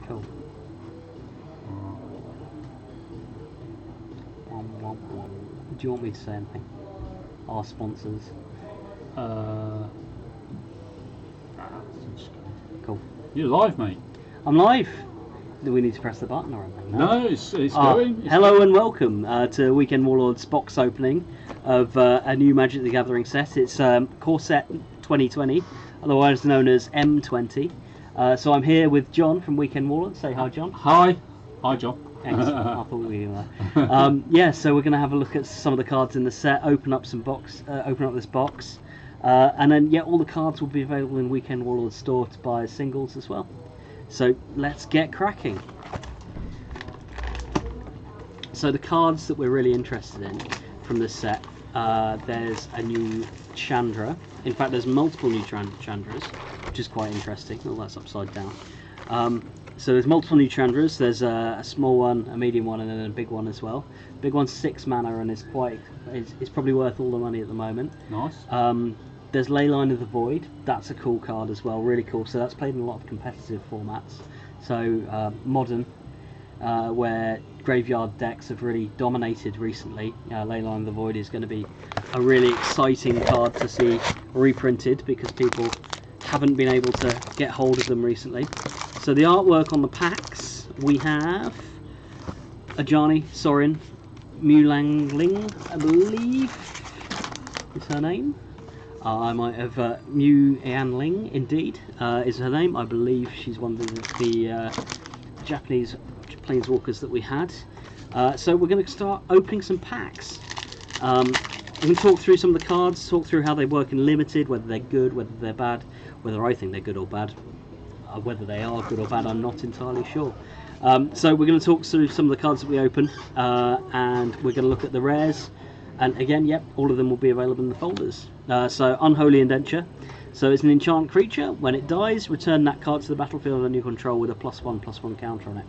Cool. Do you want me to say anything? Our sponsors. Cool. You're live, mate. I'm live. Do we need to press the button or anything? No, it's going. Hello and welcome to Weekend Warlords box opening of a new Magic the Gathering set. It's Core Set 2020, otherwise known as M20. So I'm here with John from Weekend Warlords. Say hi, John. Hi. Hi, John. Excellent. I thought we were. Yeah, so we're going to have a look at some of the cards in the set, open up this box, and then all the cards will be available in Weekend Warlords store to buy as singles as well. So let's get cracking. So the cards that we're really interested in from this set, there's a new Chandra. In fact, there's multiple new Chandras, which is quite interesting. Oh, that's upside down. So there's multiple new Chandras. There's a small one, a medium one, and then a big one as well. Big one's 6 mana and is it's probably worth all the money at the moment. Nice. There's Leyline of the Void. That's a cool card as well, really cool. So that's played in a lot of competitive formats. So modern, where graveyard decks have really dominated recently. Leyline of the Void is going to be a really exciting card to see reprinted because people haven't been able to get hold of them recently. So the artwork on the packs, we have Ajani Sorin Mulangling, I believe is her name. I might have Mu Yanling, indeed, is her name. I believe she's one of the Japanese planeswalkers that we had. So we're going to start opening some packs. We're going to talk through some of the cards, talk through how they work in limited, whether they're good, whether they're bad, whether I think they're good or bad. Whether they are good or bad, I'm not entirely sure. So we're going to talk through some of the cards that we open, and we're going to look at the rares. And again, yep, all of them will be available in the folders. So Unholy Indenture. So it's an enchant creature. When it dies, return that card to the battlefield under your control with a +1/+1 counter on it.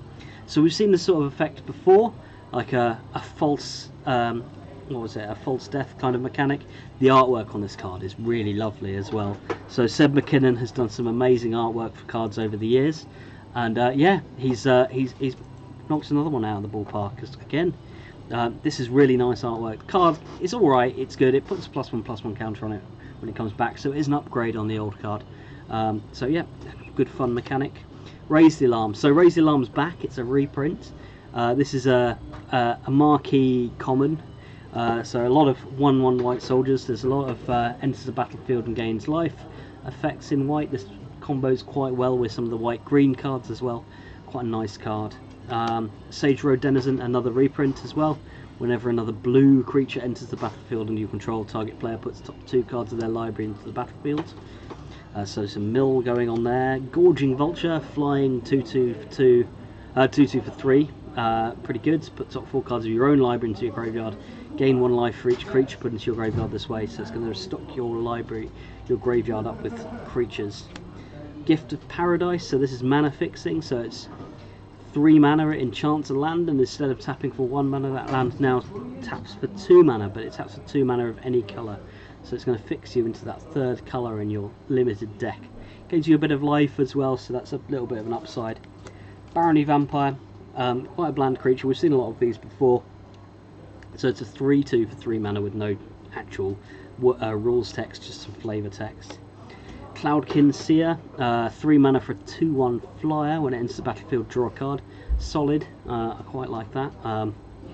So we've seen this sort of effect before, like a false, what was it, a false death kind of mechanic. The artwork on this card is really lovely as well. So Seb McKinnon has done some amazing artwork for cards over the years, and yeah, he's knocked another one out of the ballpark. Because again, this is really nice artwork. The card is all right, it's good. It puts a +1/+1 counter on it when it comes back, so it is an upgrade on the old card. So yeah, good fun mechanic. Raise the Alarm. So Raise the Alarm's back. It's a reprint. This is a marquee common. So a lot of 1/1 white soldiers. There's a lot of enters the battlefield and gains life effects in white. This combos quite well with some of the white-green cards as well. Quite a nice card. Sage Road Denizen, another reprint as well. Whenever another blue creature enters the battlefield and you control, target player puts top 2 cards of their library into the battlefield. So some mill going on there. Gorging Vulture, flying 2/2 for 2, 2/2 for 3. Pretty good. Put top 4 cards of your own library into your graveyard. Gain 1 life for each creature put into your graveyard this way. So it's going to stock your library, your graveyard up with creatures. Gift of Paradise. So this is mana fixing. So it's 3 mana, it enchants a land, and instead of tapping for 1 mana, that land now taps for 2 mana, but it taps for 2 mana of any colour. So it's going to fix you into that 3rd colour in your limited deck. Gives you a bit of life as well, so that's a little bit of an upside. Barony Vampire, quite a bland creature. We've seen a lot of these before. So it's a 3/2 for 3 mana with no actual rules text, just some flavour text. Cloudkin Seer, 3 mana for a 2/1 flyer. When it enters the battlefield, draw a card. Solid, I quite like that.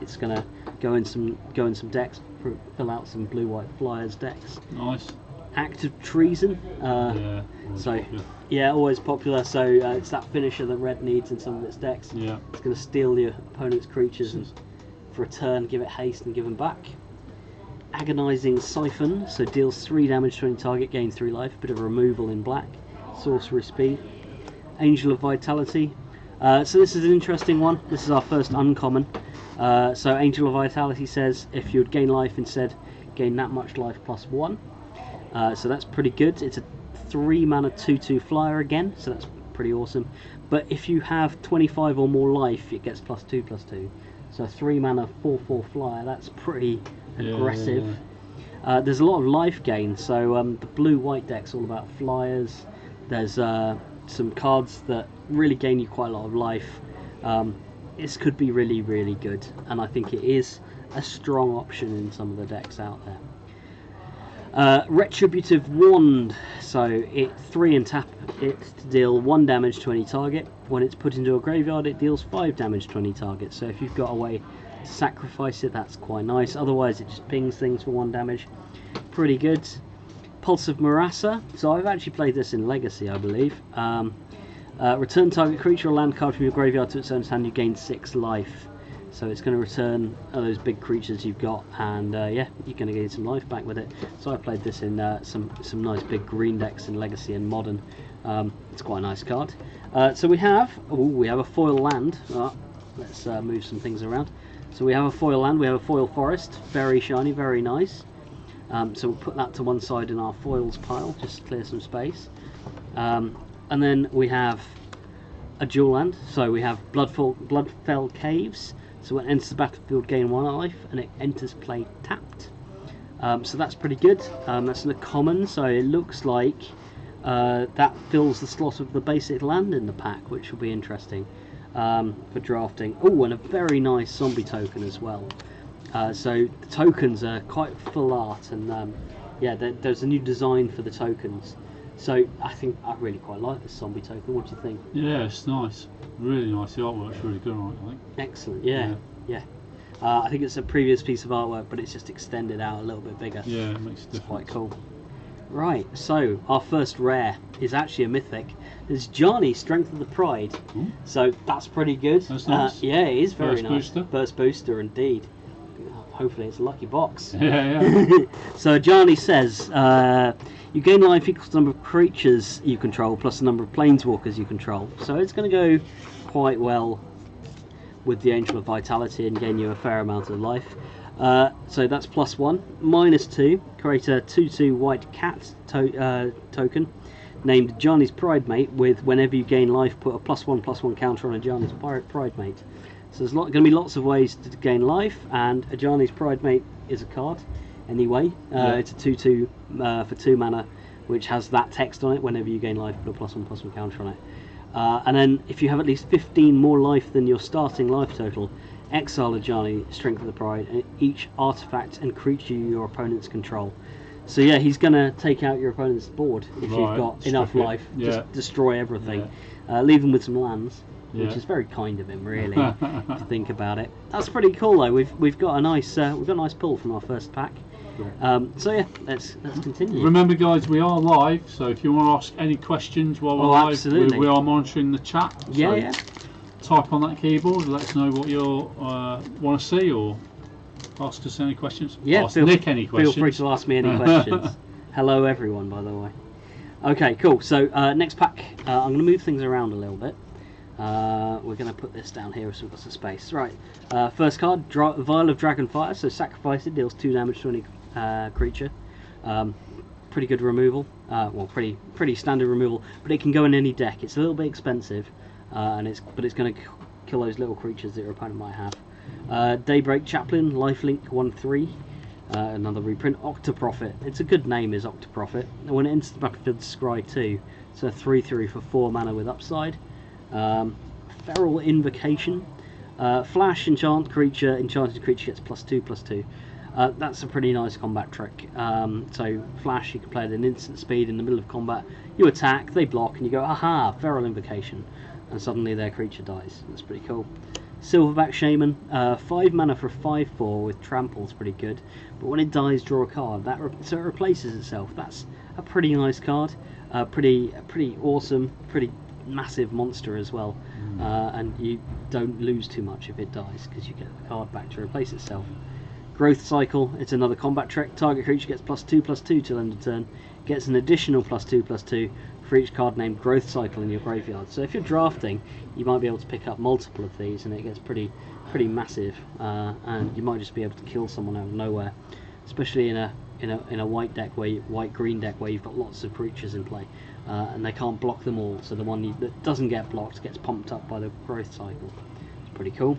It's going to go in some decks, fill out some blue-white flyers decks. Nice. Act of Treason. Yeah. So popular. yeah, always popular. So it's that finisher that red needs in some of its decks. Yeah. It's going to steal your opponent's creatures and for a turn give it haste and give them back. Agonizing Siphon, so deals 3 damage to any target, gain 3 life, bit of removal in black. Sorcery speed. Angel of Vitality. So this is an interesting one. This is our first uncommon. So Angel of Vitality says if you would gain life instead, gain that much life +1. So that's pretty good. It's a 3 mana 2/2 flyer again, so that's pretty awesome. But if you have 25 or more life, it gets +2/+2. So 3 mana 4/4 flyer, that's pretty aggressive. Yeah. There's a lot of life gain, so the blue-white deck's all about flyers. There's some cards that really gain you quite a lot of life. This could be really, really good, and I think it is a strong option in some of the decks out there. Retributive Wand, so it 3 and tap it to deal 1 damage to any target. When it's put into a graveyard, it deals 5 damage to any target. So if you've got a way to sacrifice it, that's quite nice. Otherwise, it just pings things for 1 damage. Pretty good. Pulse of Marassa, so I've actually played this in Legacy, I believe. Return target creature or land card from your graveyard to its owner's hand, you gain 6 life. So it's going to return those big creatures you've got, and yeah, you're going to get some life back with it. So I played this in some nice big green decks in Legacy and Modern. It's quite a nice card. So we have a foil land. Let's move some things around. So we have a foil land, we have a foil forest, very shiny, very nice. So we'll put that to one side in our foils pile, just to clear some space. And then we have a dual land. So we have Bloodfell Caves. So when it enters the battlefield, gain 1 life, and it enters play tapped. So that's pretty good. That's in a common, so it looks like that fills the slot of the basic land in the pack, which will be interesting for drafting. Oh, and a very nice zombie token as well. So the tokens are quite full art, and yeah, there's a new design for the tokens. So I really quite like this zombie token. What do you think? Yeah, it's nice. Really nice. The artwork's really good on it, I think. Excellent. Yeah. I think it's a previous piece of artwork, but it's just extended out a little bit bigger. Yeah, it makes a difference. It's quite cool. Right, so our first rare is actually a mythic. It's Johnny, Strength of the Pride. Ooh. So that's pretty good. That's nice. Yeah, it is very First nice. booster. First booster, indeed. Hopefully it's a lucky box. Yeah. So Johnny says, you gain life equals to the number of creatures you control plus the number of planeswalkers you control. So it's going to go quite well with the Angel of Vitality and gain you a fair amount of life. So that's +1. -2, create a 2/2 white cat token named Johnny's Pride Mate with whenever you gain life, put a +1/+1 counter on a Johnny's Pride Mate. So there's going to be lots of ways to gain life, and a Johnny's Pride Mate is a card anyway. It's a 2/2 for 2 mana, which has that text on it. Whenever you gain life, put a +1/+1 counter on it. And then if you have at least 15 more life than your starting life total, exile a Johnny, Strength of the Pride, and each artifact and creature your opponents control. So yeah, he's going to take out your opponent's board if you've got enough life. Just destroy everything. Leave them with some lands, which is very kind of him, really, to think about it. That's pretty cool, though. We've got a nice pull from our first pack. So yeah, let's continue. Remember, guys, we are live, so if you want to ask any questions while we're live, absolutely. we are monitoring the chat. Yeah, so type on that keyboard, let us know what you want to see, or ask us any questions. Yeah, ask Nick any questions. Feel free to ask me any questions. Hello, everyone, by the way. Okay, cool. So next pack, I'm going to move things around a little bit. We're going to put this down here so we've got some space. Right, first card, Vial of Dragonfire. So sacrifice it, deals 2 damage to any creature. Pretty good removal. Well, pretty standard removal, but it can go in any deck. It's a little bit expensive, but it's going to kill those little creatures that your opponent might have. Daybreak Chaplain, Lifelink 1/3. Another reprint. Octoprophet. It's a good name, is Octoprophet. When it enters the battlefield, scry 2. So 3/3 for 4 mana with upside. Feral Invocation. Flash enchanted creature gets +2/+2. That's a pretty nice combat trick. So Flash, you can play at an instant speed in the middle of combat. You attack, they block, and you go, aha, Feral Invocation, and suddenly their creature dies. That's pretty cool. Silverback Shaman, 5 mana for 5/4 with Trample is pretty good, but when it dies, draw a card. So it replaces itself. That's a pretty nice card. Pretty awesome. Pretty massive monster as well, and you don't lose too much if it dies because you get the card back to replace itself. Growth Cycle, it's another combat trick. Target creature gets +2/+2 till end of turn, gets an additional +2/+2 for each card named Growth Cycle in your graveyard. So if you're drafting, you might be able to pick up multiple of these, and it gets pretty massive, and you might just be able to kill someone out of nowhere, especially in a white green deck where you've got lots of creatures in play. And they can't block them all, so the one that doesn't get blocked gets pumped up by the growth cycle. It's pretty cool.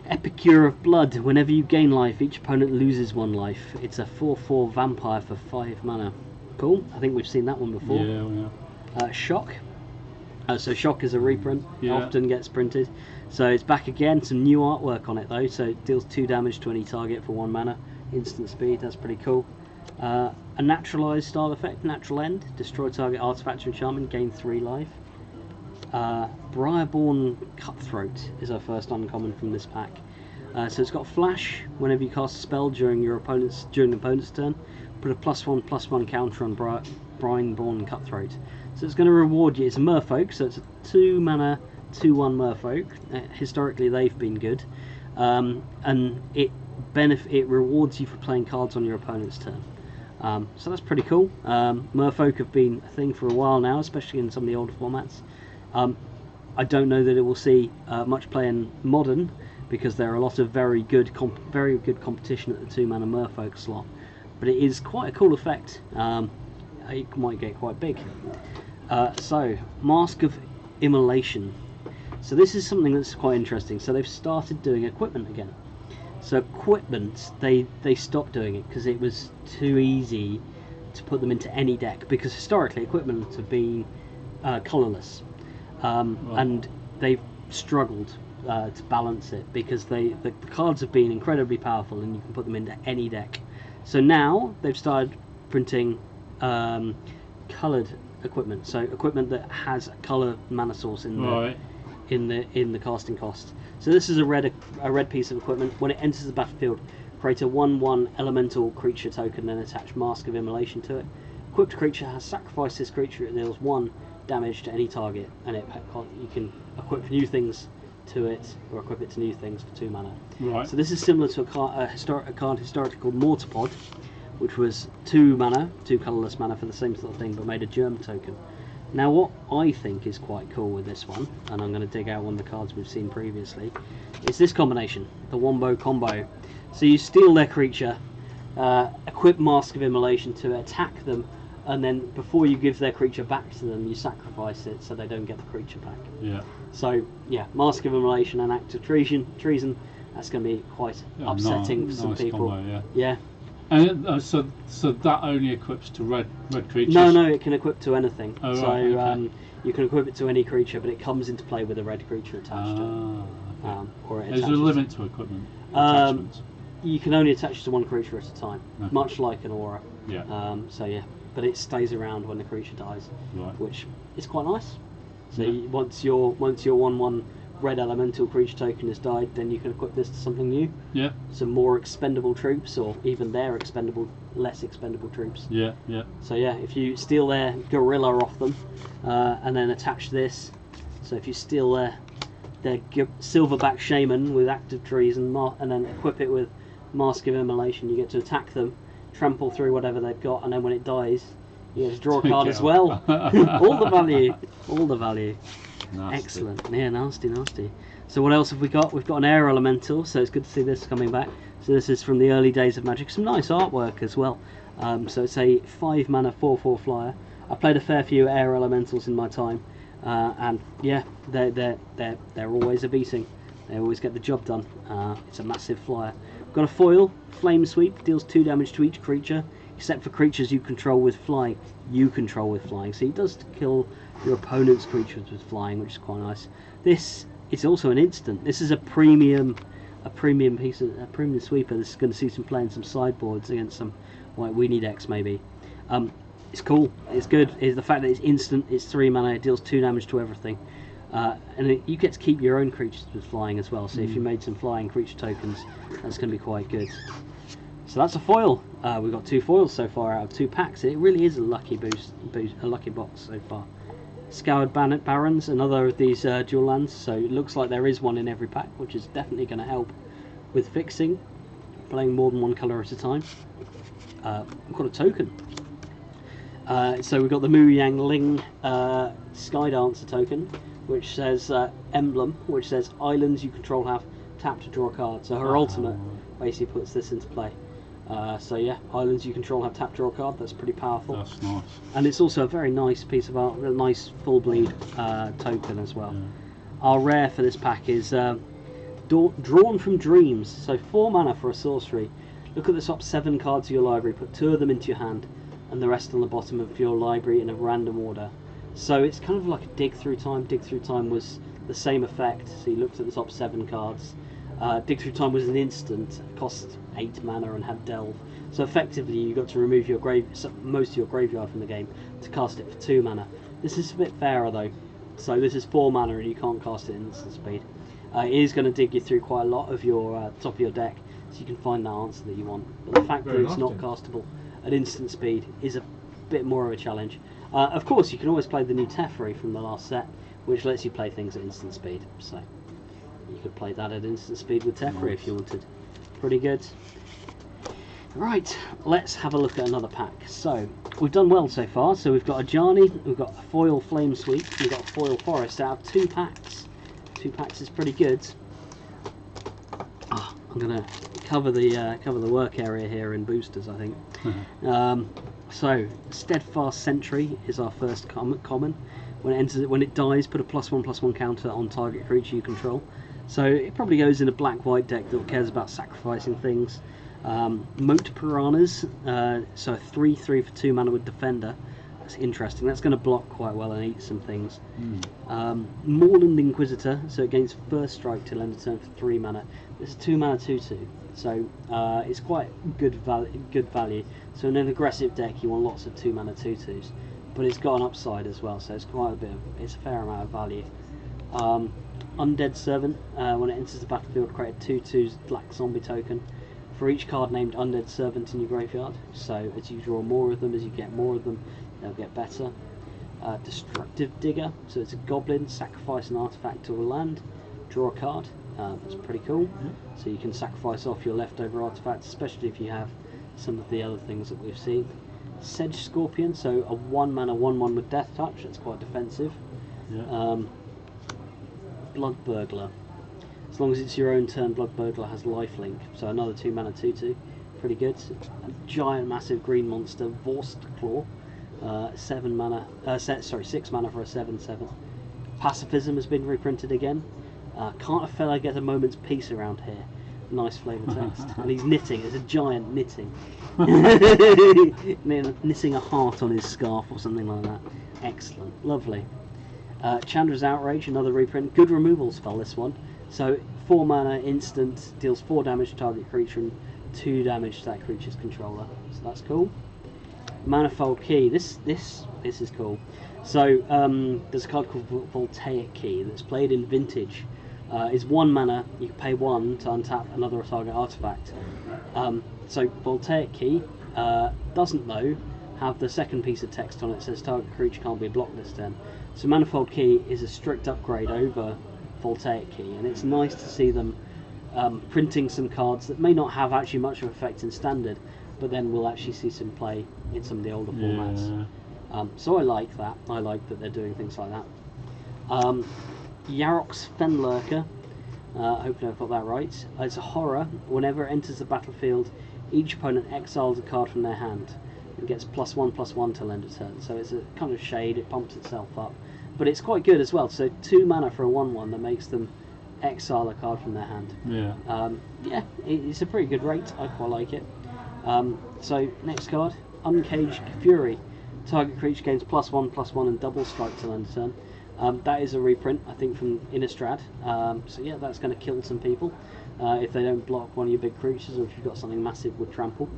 Epicure of Blood. Whenever you gain life, each opponent loses 1 life. It's a 4/4 vampire for 5 mana. Cool. I think we've seen that one before. Yeah. Shock. So Shock is a reprint, Yeah. often gets printed. So it's back again, some new artwork on it though, so it deals 2 damage to any target for 1 mana, instant speed, that's pretty cool. A naturalized style effect, natural end, destroy target artifact or enchantment, gain 3 life. Briarborn Cutthroat is our first uncommon from this pack. So it's got flash whenever you cast a spell during the opponent's turn, put a +1/+1 counter on Briarborn Cutthroat. So it's going to reward you. It's a merfolk, so it's a 2 mana 2/1 merfolk. Historically they've been good, and it rewards you for playing cards on your opponent's turn. So that's pretty cool. Merfolk have been a thing for a while now, especially in some of the older formats. I don't know that it will see much play in Modern, because there are a lot of very good competition at the 2 mana merfolk slot, but it is quite a cool effect. It might get quite big. So Mask of Immolation. So this is something that's quite interesting. So they've started doing equipment again. So equipment, they stopped doing it because it was too easy to put them into any deck, because historically equipment have been colourless, and they've struggled to balance it, because the cards have been incredibly powerful and you can put them into any deck. So now they've started printing coloured equipment, so equipment that has a colour mana source in the casting cost. So this is a red piece of equipment. When it enters the battlefield, create a 1/1 elemental creature token and attach Mask of Immolation to it. Equipped creature has sacrificed this creature, it deals 1 damage to any target, and you can equip new things to it, or equip it to new things for 2 mana. Right. So this is similar to a card historically called Mortarpod, which was 2 mana, 2 colourless mana for the same sort of thing, but made a germ token. Now what I think is quite cool with this one, and I'm going to dig out one of the cards we've seen previously, is this combination, the Wombo combo. So you steal their creature, equip Mask of Immolation to attack them, and then before you give their creature back to them, you sacrifice it so they don't get the creature back. Yeah. So yeah, Mask of Immolation and Act of Treason. That's going to be quite upsetting for some people. Combo, yeah. And so that only equips to red creatures? No, it can equip to anything. Oh, so right, okay. You can equip it to any creature, but it comes into play with a red creature attached to it. Okay. Or it Is there a limit to equipment attachments? You can only attach it to one creature at a time, Okay. much like an aura. Yeah. So yeah, but it stays around when the creature dies, Right. which is quite nice. So Yeah. once your 1/1 red elemental creature token has died, then you can equip this to something new. Yeah. Some more expendable troops, or even their less expendable troops. Yeah. Yeah. So yeah, if you steal their gorilla off them, and then attach this, so if you steal their silverback shaman with active treason, and then equip it with Mask of Immolation, you get to attack them, trample through whatever they've got, and then when it dies, you get to draw a card as well. all the value. Nasty. Excellent. Yeah, nasty. So what else have we got? We've got an air elemental, so it's good to see this coming back. So this is from the early days of Magic. Some nice artwork as well. So it's a 5 mana 4/4 flyer. I played a fair few air elementals in my time, and yeah, they're always a beating. They always get the job done. It's a massive flyer. We've got a foil, Flame Sweep, deals 2 damage to each creature, except for creatures you control with flying. So he does kill your opponent's creatures with flying, which is quite nice. This is also an instant. This is a premium sweeper. This is going to see some play in some sideboards against some white weenie decks maybe. It's cool. It's good. Is the fact that it's instant. It's 3 mana. It deals 2 damage to everything, and you get to keep your own creatures with flying as well. So if you made some flying creature tokens, that's going to be quite good. So that's a foil. We've got 2 foils so far out of 2 packs. It really is a lucky a lucky box so far. Scoured Barrens, another of these dual lands, so it looks like there is one in every pack, which is definitely going to help with fixing, playing more than one colour at a time. We've got a token. So we've got the Mu Yang Ling Sky Dancer token, which says emblem, which says islands you control have tap to draw a card. So her ultimate basically puts this into play. So yeah, islands you control have tap draw a card. That's pretty powerful. That's nice. And it's also a very nice piece of art, a nice full bleed token as well. Yeah. Our rare for this pack is Drawn from Dreams. So 4 mana for a sorcery. Look at the top 7 cards of your library. Put 2 of them into your hand, and the rest on the bottom of your library in a random order. So it's kind of like a dig through time. Dig through time was the same effect. So you looked at the top 7 cards. Dig through time was an instant, cost 8 mana and had delve. So effectively you got to remove your most of your graveyard from the game to cast it for 2 mana. This is a bit fairer though. So this is 4 mana and you can't cast it in instant speed. It is going to dig you through quite a lot of your top of your deck, so you can find the answer that you want. But the fact that it's not castable at instant speed is a bit more of a challenge. Of course, you can always play the new Teferi from the last set, which lets you play things at instant speed. So you could play that at instant speed with Teferi if you wanted. Pretty good. Right, let's have a look at another pack. So we've done well so far. So we've got a Ajani, we've got a foil Flame Sweep, we've got a foil Forest out of 2 packs. 2 packs is pretty good. Oh, I'm gonna cover the work area here in boosters, I think. So Steadfast Sentry is our first common. When it dies, put a +1/+1 counter on target creature you control. So it probably goes in a black-white deck that cares about sacrificing things. Moat Piranhas, so a 3/3 for 2 mana with Defender. That's interesting. That's going to block quite well and eat some things. Moorland Inquisitor, so it gains first strike till end of turn for 3 mana. It's a 2 mana 2/2, so it's quite good value. So in an aggressive deck, you want lots of 2 mana 2/2s, but it's got an upside as well, so it's quite it's a fair amount of value. Undead Servant, when it enters the battlefield, create a 2/2 black zombie token for each card named Undead Servant in your graveyard. So as you draw more of them, as you get more of them, they'll get better. Destructive Digger, so it's a goblin, sacrifice an artifact to a land, draw a card. That's pretty cool. So you can sacrifice off your leftover artifacts, especially if you have some of the other things that we've seen. Sedge Scorpion, so a 1 mana 1/1 with Death Touch, that's quite defensive. Blood Burglar, as long as it's your own turn, Blood Burglar has lifelink, so another 2 mana 2/2, pretty good. A giant massive green monster, Vorst Claw, 6 mana for a 7/7. Pacifism has been reprinted again. Can't a fella get a moment's peace around here? Nice flavour text. And he's knitting, it's a giant knitting. Knitting a heart on his scarf or something like that. Excellent, lovely. Chandra's Outrage, another reprint. Good removal spell, this one. So 4 mana instant, deals 4 damage to target creature and 2 damage to that creature's controller. So that's cool. Manifold Key, this is cool. So there's a card called Voltaic Key that's played in Vintage. It's 1 mana, you can pay 1 to untap another target artifact. So Voltaic Key doesn't though have the second piece of text on it that says target creature can't be blocked this turn. So Manifold Key is a strict upgrade over Voltaic Key, and it's nice to see them printing some cards that may not have actually much of an effect in Standard, but then we'll actually see some play in some of the older formats. So I like that. I like that they're doing things like that. Yarok's Fenlurker, hopefully I've got that right. It's a horror. Whenever it enters the battlefield, each opponent exiles a card from their hand and gets +1/+1 till end of turn. So it's a kind of shade, it pumps itself up. But it's quite good as well. So 2 mana for a 1/1 that makes them exile a card from their hand. Yeah, it's a pretty good rate. I quite like it. So next card, Uncaged Fury. Target creature gains +1/+1 and double strike till end of turn. That is a reprint, I think, from Innistrad. So yeah, that's going to kill some people if they don't block one of your big creatures, or if you've got something massive with trample.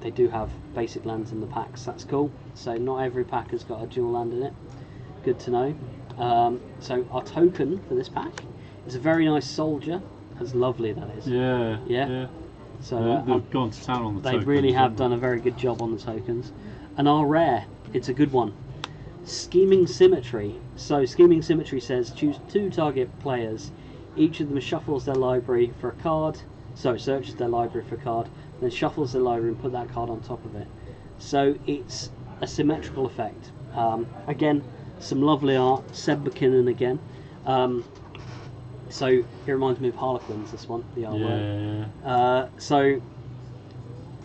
They do have basic lands in the packs, that's cool. So not every pack has got a dual land in it. Good to know. So our token for this pack is a very nice soldier. That's lovely, that is. Yeah. So they've gone to town on the tokens. They really have done a very good job on the tokens. And our rare, it's a good one. Scheming Symmetry. So Scheming Symmetry says choose 2 target players. Each of them shuffles their library for a card. So searches their library for a card, then shuffles their library and put that card on top of it. So it's a symmetrical effect. Again, some lovely art. Seb McKinnon again. So it reminds me of Harlequins, this one, the artwork. So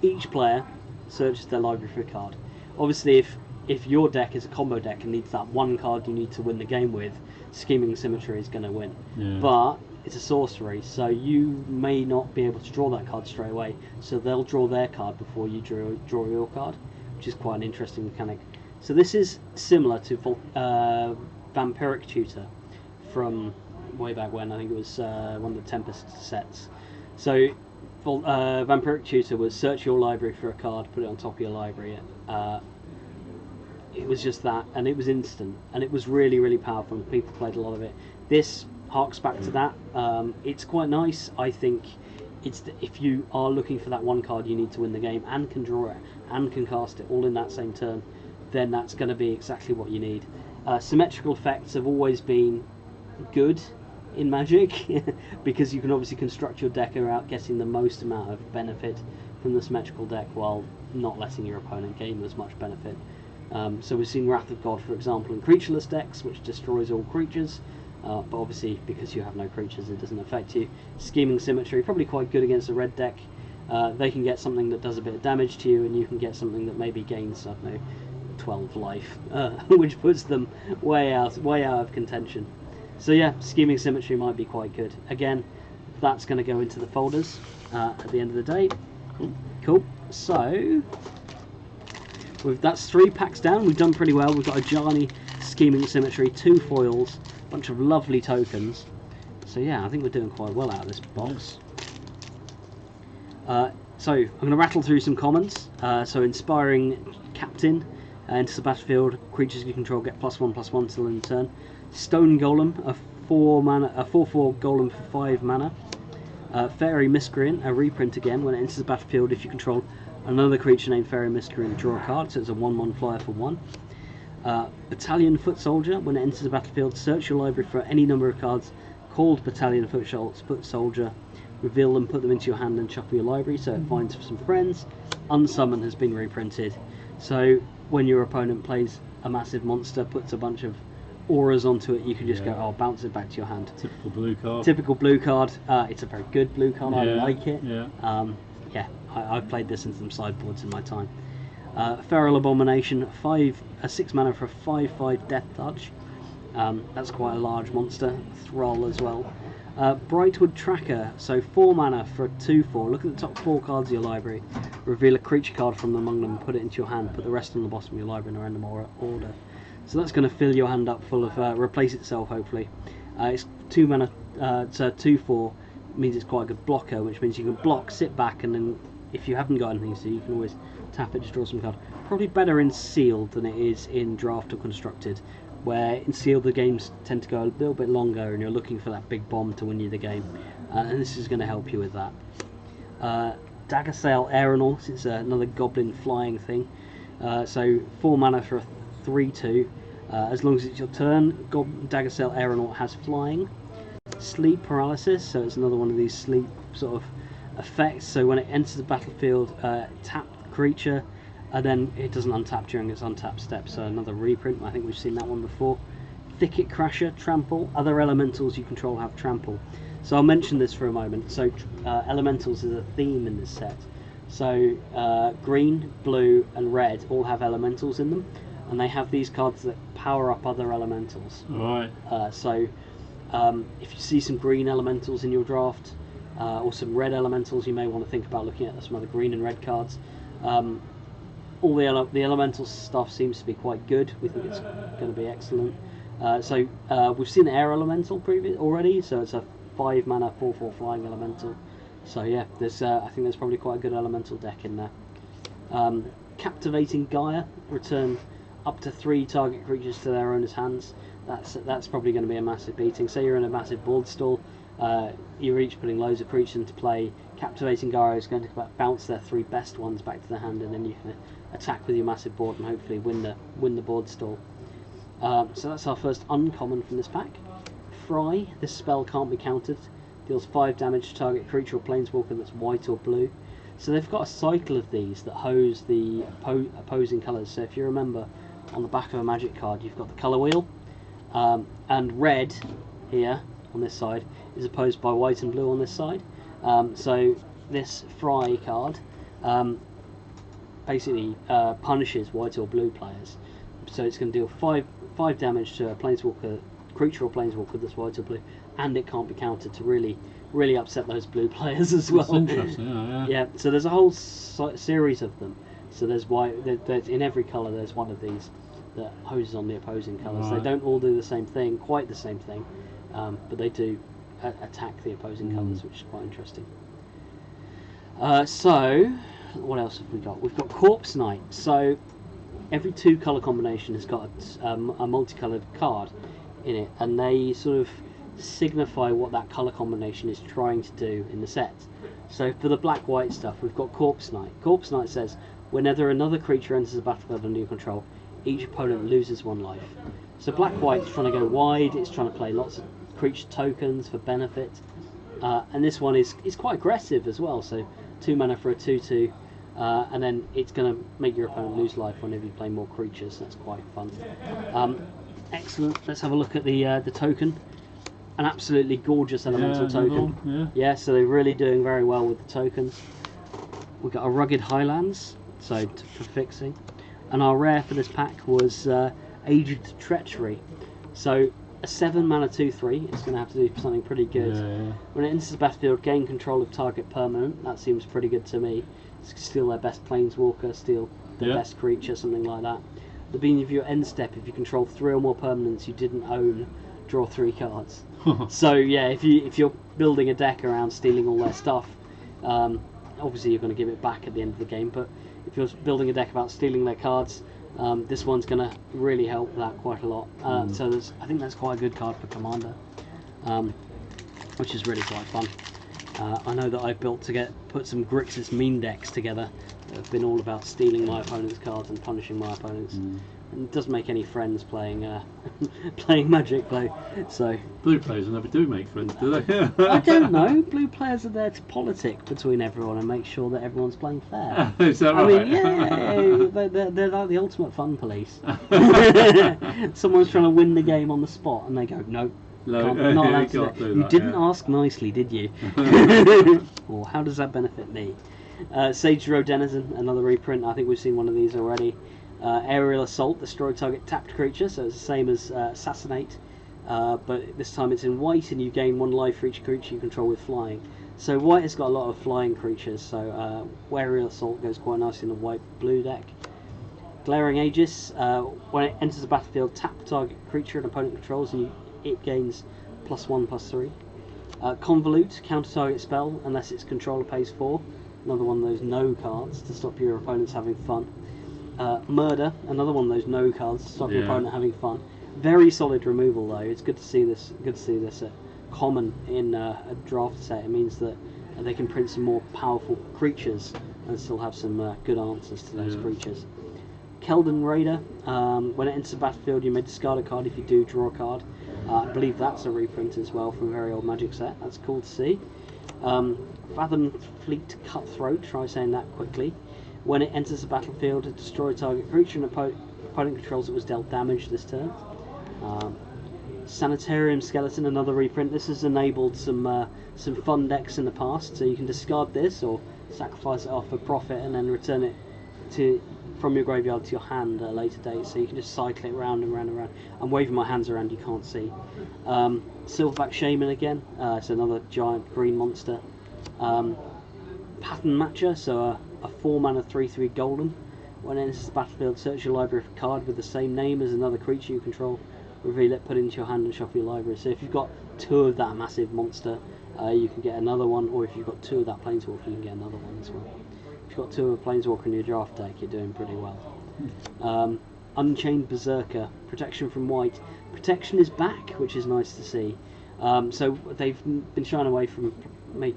each player searches their library for a card. Obviously, if your deck is a combo deck and needs that one card you need to win the game with, Scheming Symmetry is going to win. But it's a sorcery, so you may not be able to draw that card straight away. So they'll draw their card before you draw your card, which is quite an interesting mechanic. So this is similar to Vampiric Tutor from way back when. I think it was one of the Tempest sets. So Vampiric Tutor was search your library for a card, put it on top of your library. It was just that, and it was instant, and it was really, really powerful, and people played a lot of it. This harks back to that. It's quite nice. I think if you are looking for that one card you need to win the game, and can draw it, and can cast it all in that same turn, then that's going to be exactly what you need. Symmetrical effects have always been good in Magic, because you can obviously construct your deck around getting the most amount of benefit from the symmetrical deck, while not letting your opponent gain as much benefit. So we've seen Wrath of God, for example, in creatureless decks, which destroys all creatures, but obviously because you have no creatures it doesn't affect you. Scheming Symmetry, probably quite good against a red deck. They can get something that does a bit of damage to you, and you can get something that maybe gains, I don't know, 12 life, which puts them way out of contention. So yeah, Scheming Symmetry might be quite good. Again, that's going to go into the folders at the end of the day. Cool. So that's 3 packs down. We've done pretty well. We've got a Ajani, Scheming Symmetry, 2 foils, a bunch of lovely tokens. So yeah, I think we're doing quite well out of this box. So I'm going to rattle through some commons. So Inspiring Captain, enters the battlefield. Creatures you control get +1/+1 till end turn. Stone Golem, a 4/4 golem for 5 mana. Fairy Miscreant, a reprint again. When it enters the battlefield, if you control another creature named Fairy Miscreant, draw a card. So it's a 1/1 flyer for 1. Battalion Foot Soldier, when it enters the battlefield, search your library for any number of cards called Battalion Foot Soldier, reveal them, put them into your hand, and shuffle your library so it finds some friends. Unsummon has been reprinted. So when your opponent plays a massive monster, puts a bunch of auras onto it, you can just go, oh, bounce it back to your hand. Typical blue card. Typical blue card. It's a very good blue card. I like it. Yeah. I've played this in some sideboards in my time. Feral Abomination, 6 mana for a 5/5 Death Touch. That's quite a large monster. Thrall as well. Brightwood Tracker, so 4 mana for a 2/4. Look at the top 4 cards of your library. Reveal a creature card from among them, put it into your hand, put the rest on the bottom of your library in a random order. So that's going to fill your hand up full of, replace itself hopefully. It's 2 mana, so 2/4 means it's quite a good blocker, which means you can block, sit back, and then if you haven't got anything to do, you can always tap it to draw some card. Probably better in Sealed than it is in Draft or Constructed, where in Sealed the games tend to go a little bit longer and you're looking for that big bomb to win you the game, and this is going to help you with that. Daggersail Aeronaut, it's another goblin flying thing, so 4 mana for a 3/2. As long as it's your turn, Daggersail Aeronaut has flying. Sleep Paralysis, so it's another one of these sleep sort of effects. So when it enters the battlefield, tap the creature, and then it doesn't untap during its untap step, so another reprint. I think we've seen that one before. Thicket Crasher, Trample. Other elementals you control have Trample. So I'll mention this for a moment. So elementals is a theme in this set. So green, blue and red all have elementals in them, and they have these cards that power up other elementals. Right. So if you see some green elementals in your draft, or some red elementals, you may want to think about looking at some other green and red cards. All the elemental stuff seems to be quite good. We think it's going to be excellent. So we've seen Air Elemental already, so it's a 5 mana 4/4 flying elemental. So yeah, there's I think there's probably quite a good elemental deck in there. Captivating Gaia, return up to 3 target creatures to their owner's hands. That's probably going to be a massive beating. Say you're in a massive board stall, you're each putting loads of creatures into play. Captivating Gaia is going to bounce their 3 best ones back to their hand, and then you can attack with your massive board and hopefully win the board stall. So that's our first uncommon from this pack. Fry, this spell can't be countered. Deals 5 damage to target creature or planeswalker that's white or blue. So they've got a cycle of these that hose the opposing colours. So if you remember, on the back of a Magic card you've got the colour wheel, and red here on this side is opposed by white and blue on this side. So this Fry card basically punishes white or blue players. So it's going to deal 5 damage to a planeswalker, creature or planeswalker that's white or blue, and it can't be countered to really upset those blue players as well. That's interesting, yeah. Yeah, so there's a whole series of them. So there's white, there's in every colour there's one of these. that hoses on the opposing colours. They Right. don't all do the same thing, quite the same thing, but they do attack the opposing colours, which is quite interesting. So, what else have we got? We've got Corpse Knight. So, every 2 colour combination has got a multicoloured card in it, and they sort of signify what that colour combination is trying to do in the set. So for the black-white stuff, we've got Corpse Knight. Corpse Knight says, whenever another creature enters the battlefield under your control, each opponent loses 1 life. So black-white's trying to go wide, it's trying to play lots of creature tokens for benefit, and this one is quite aggressive as well, so 2 mana for a 2/2, and then it's going to make your opponent lose life whenever you play more creatures. That's quite fun. Excellent. Let's have a look at the token. An absolutely gorgeous elemental token. Yeah, so they're really doing very well with the tokens. We've got a Rugged Highlands, so for fixing. And our rare for this pack was Aged Treachery. So a 7 mana 2/3. It's going to have to do something pretty good. When it enters the battlefield, gain control of target permanent. That seems pretty good to me. Steal their best planeswalker, steal their best creature, something like that. At the beginning of your end step, if you control 3 or more permanents you didn't own, draw 3 cards. So yeah, if you're building a deck around stealing all their stuff, obviously you're going to give it back at the end of the game. But if you're building a deck about stealing their cards, this one's going to really help that quite a lot. So I think that's quite a good card for Commander, which is really quite fun. I know that I've put some Grixis mean decks together that have been all about stealing my opponent's cards and punishing my opponents. And it doesn't make any friends playing playing Magic though. So blue players never do make friends, do they? I don't know. Blue players are there to politic between everyone and make sure that everyone's playing fair. Is that right? I mean, yeah, they're like the ultimate fun police. Someone's trying to win the game on the spot, and they go, "No, not allowed to do that. You didn't ask nicely, did you?" Or how does that benefit me? Sage Row Denizen, another reprint. I think we've seen one of these already. Aerial Assault, destroy target tapped creature, so it's the same as Assassinate, but this time it's in white and you gain 1 life for each creature you control with flying. So white has got a lot of flying creatures, so Aerial Assault goes quite nicely in the white-blue deck. Glaring Aegis, when it enters the battlefield, tap target creature an opponent controls and it gains +1/+3. Convolute, counter target spell unless its controller pays 4. Another one of those no cards to stop your opponents having fun. Murder, another one of those no cards to stop your opponent having fun. Very solid removal though. It's good to see this. Good to see this common in a draft set. It means that they can print some more powerful creatures and still have some good answers to those creatures. Keldon Raider, when it enters the battlefield, you may discard a card. If you do, draw a card. I believe that's a reprint as well from a very old Magic set. That's cool to see. Fathom Fleet Cutthroat. Try saying that quickly. When it enters the battlefield, destroy target creature and opponent controls it was dealt damage this turn. Sanitarium Skeleton, another reprint. This has enabled some fun decks in the past, so you can discard this or sacrifice it off for profit and then return it from your graveyard to your hand at a later date, so you can just cycle it round and round and round. I'm waving my hands around, you can't see. Silverback Shaman again, it's another giant green monster. Pattern Matcher, so a 4 mana 3/3 golden. When it enters the battlefield, search your library for a card with the same name as another creature you control, reveal it, put it into your hand and shuffle your library. So if you've got 2 of that massive monster, you can get another one, or if you've got 2 of that planeswalker, you can get another one as well. If you've got 2 of a planeswalker in your draft deck, you're doing pretty well. Unchained Berserker, protection from white. Protection is back, which is nice to see. So they've been shying away from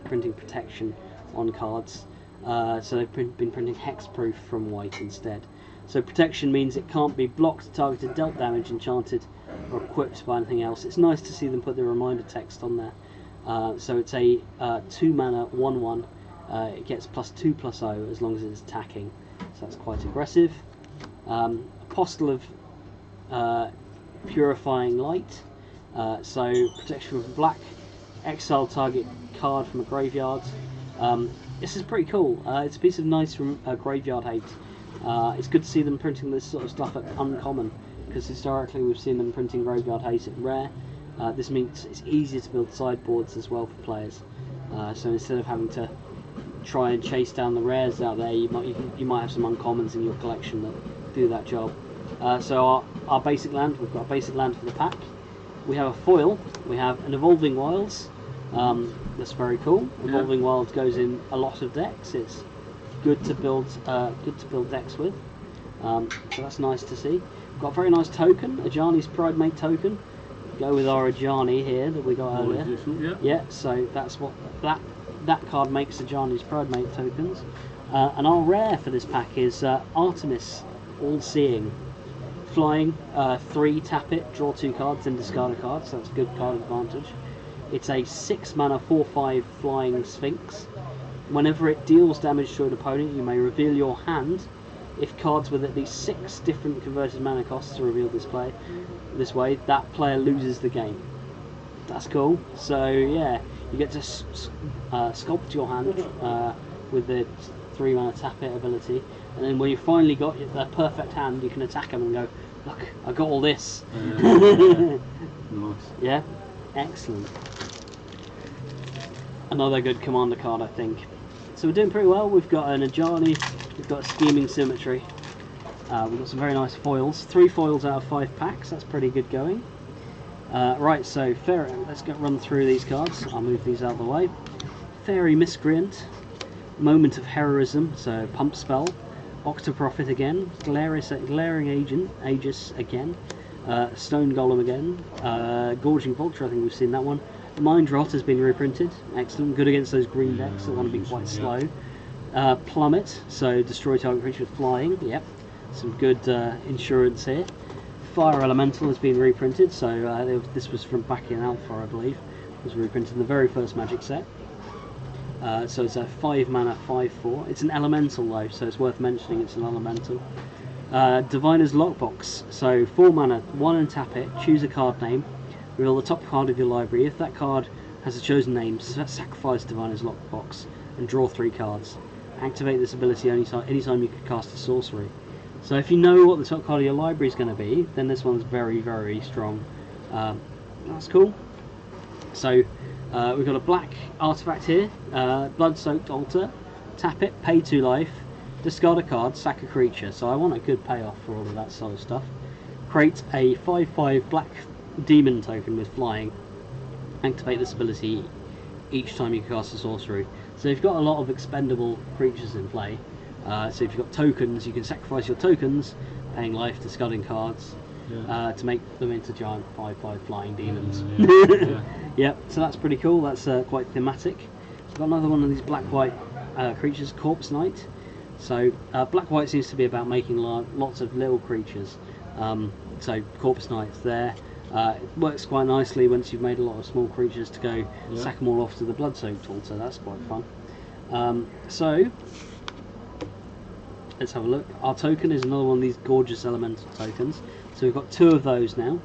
printing protection on cards. So they've been printing hexproof from white instead. So protection means it can't be blocked, targeted, dealt damage, enchanted, or equipped by anything else. It's nice to see them put the reminder text on there. So it's a 2 mana 1/1. It gets +2/+0 as long as it's attacking. So that's quite aggressive. Apostle of Purifying Light. So protection from black. Exile target card from a graveyard. This is pretty cool. It's a piece of nice graveyard hate. It's good to see them printing this sort of stuff at uncommon, because historically we've seen them printing graveyard hate at rare. This means it's easier to build sideboards as well for players. So instead of having to try and chase down the rares out there, you might have some uncommons in your collection that do that job. So our basic land, we've got a basic land for the pack. We have a foil. We have an Evolving Wilds. That's very cool. Evolving Wilds goes in a lot of decks. It's good to build decks with. So that's nice to see. We've got a very nice token, Ajani's Pridemate token. Go with our Ajani here that we got earlier. Yeah. So that's what that card makes Ajani's Pridemate tokens. And our rare for this pack is Artemis All-Seeing. Flying, 3, tap it, draw 2 cards, then discard a card, so that's good card advantage. It's a 6 mana 4/5 flying Sphinx. Whenever it deals damage to an opponent, you may reveal your hand. If cards with at least 6 different converted mana costs are revealed this way, that player loses the game. That's cool. So yeah, you get to sculpt your hand with the 3 mana tap it ability, and then when you finally got the perfect hand, you can attack them and go, look, I got all this. Nice. Yeah, excellent. Another good commander card, I think. So we're doing pretty well. We've got an Ajani, we've got a Scheming Symmetry, we've got some very nice foils. 3 foils out of 5 packs, that's pretty good going. Right, so let's run through these cards. I'll move these out of the way. Fairy Miscreant, Moment of Heroism, so Pump Spell, Octoprophet again, Glaring Aegis again, Stone Golem again, Gorging Vulture, I think we've seen that one. Mind Rot has been reprinted, excellent, good against those green decks that want to be quite slow. Plummet, so destroy target creature with flying, yep, some good insurance here. Fire Elemental has been reprinted, so this was from back in Alpha, I believe, it was reprinted in the very first Magic set. So it's a 5 mana 5/4. It's an elemental though, so it's worth mentioning it's an elemental. Diviner's Lockbox. So 4 mana, 1 and tap it, choose a card name, reveal the top card of your library. If that card has a chosen name, sacrifice Diviner's Lockbox and draw 3 cards. Activate this ability anytime you can cast a sorcery. So if you know what the top card of your library is going to be, then this one's very, very strong. That's cool. So we've got a black artifact here, Blood-Soaked Altar. Tap it, pay 2 life, discard a card, sack a creature. So I want a good payoff for all of that sort of stuff. Create a 5/5 black demon token with flying. Activate this ability each time you cast a sorcery. So you've got a lot of expendable creatures in play. So if you've got tokens, you can sacrifice your tokens, paying life, discarding cards, to make them into giant 5/5 flying demons. Yep, so that's pretty cool. That's quite thematic. We've got another one of these black-white creatures, Corpse Knight. So black-white seems to be about making lots of little creatures. So Corpse Knight's there. It works quite nicely once you've made a lot of small creatures to go sack them all off to the Blood-Soaked Altar. That's quite fun. So let's have a look. Our token is another one of these gorgeous elemental tokens. So we've got 2 of those now.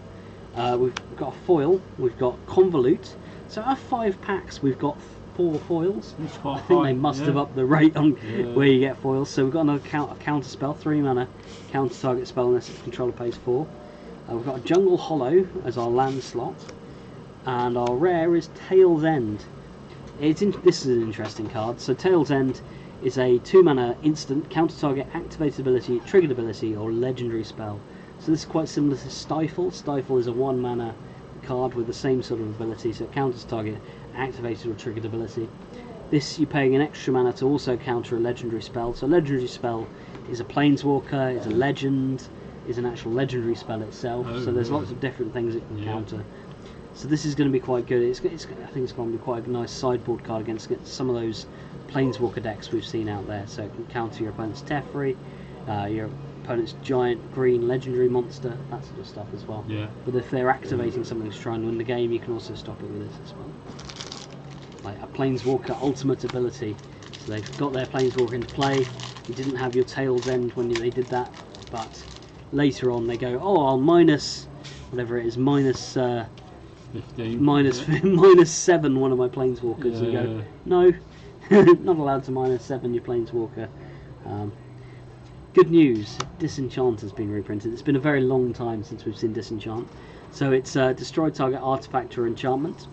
We've got a foil, we've got Convolute. So out of 5 packs, we've got 4 foils. I think they must have upped the rate on where you get foils. So we've got another counter spell, 3 mana, counter target spell unless its controller pays 4. We've got a Jungle Hollow as our land slot. And our rare is Tail's End. This is an interesting card. So Tail's End is a 2 mana instant, counter target, activated ability, triggered ability, or legendary spell. So this is quite similar to Stifle. Stifle is a 1 mana card with the same sort of ability, so it counters target, activated or triggered ability. This you're paying an extra mana to also counter a legendary spell. So a legendary spell is a planeswalker, is a legend, is an actual legendary spell itself. So there's lots of different things it can counter. So this is going to be quite good. I think it's going to be quite a nice sideboard card against some of those planeswalker decks we've seen out there. So it can counter your opponent's Teferi, your opponent's giant green legendary monster, that sort of stuff as well. But if they're activating something to try and win the game, you can also stop it with this as well. Like a planeswalker ultimate ability. So they've got their planeswalker into play. You didn't have your Tail's End when they did that, but later on they go, oh, I'll minus whatever it is, minus 15. minus 7 one of my planeswalkers. And you go, no, not allowed to minus 7 your planeswalker. Good news, Disenchant has been reprinted. It's been a very long time since we've seen Disenchant. So it's destroy target artifact or enchantment.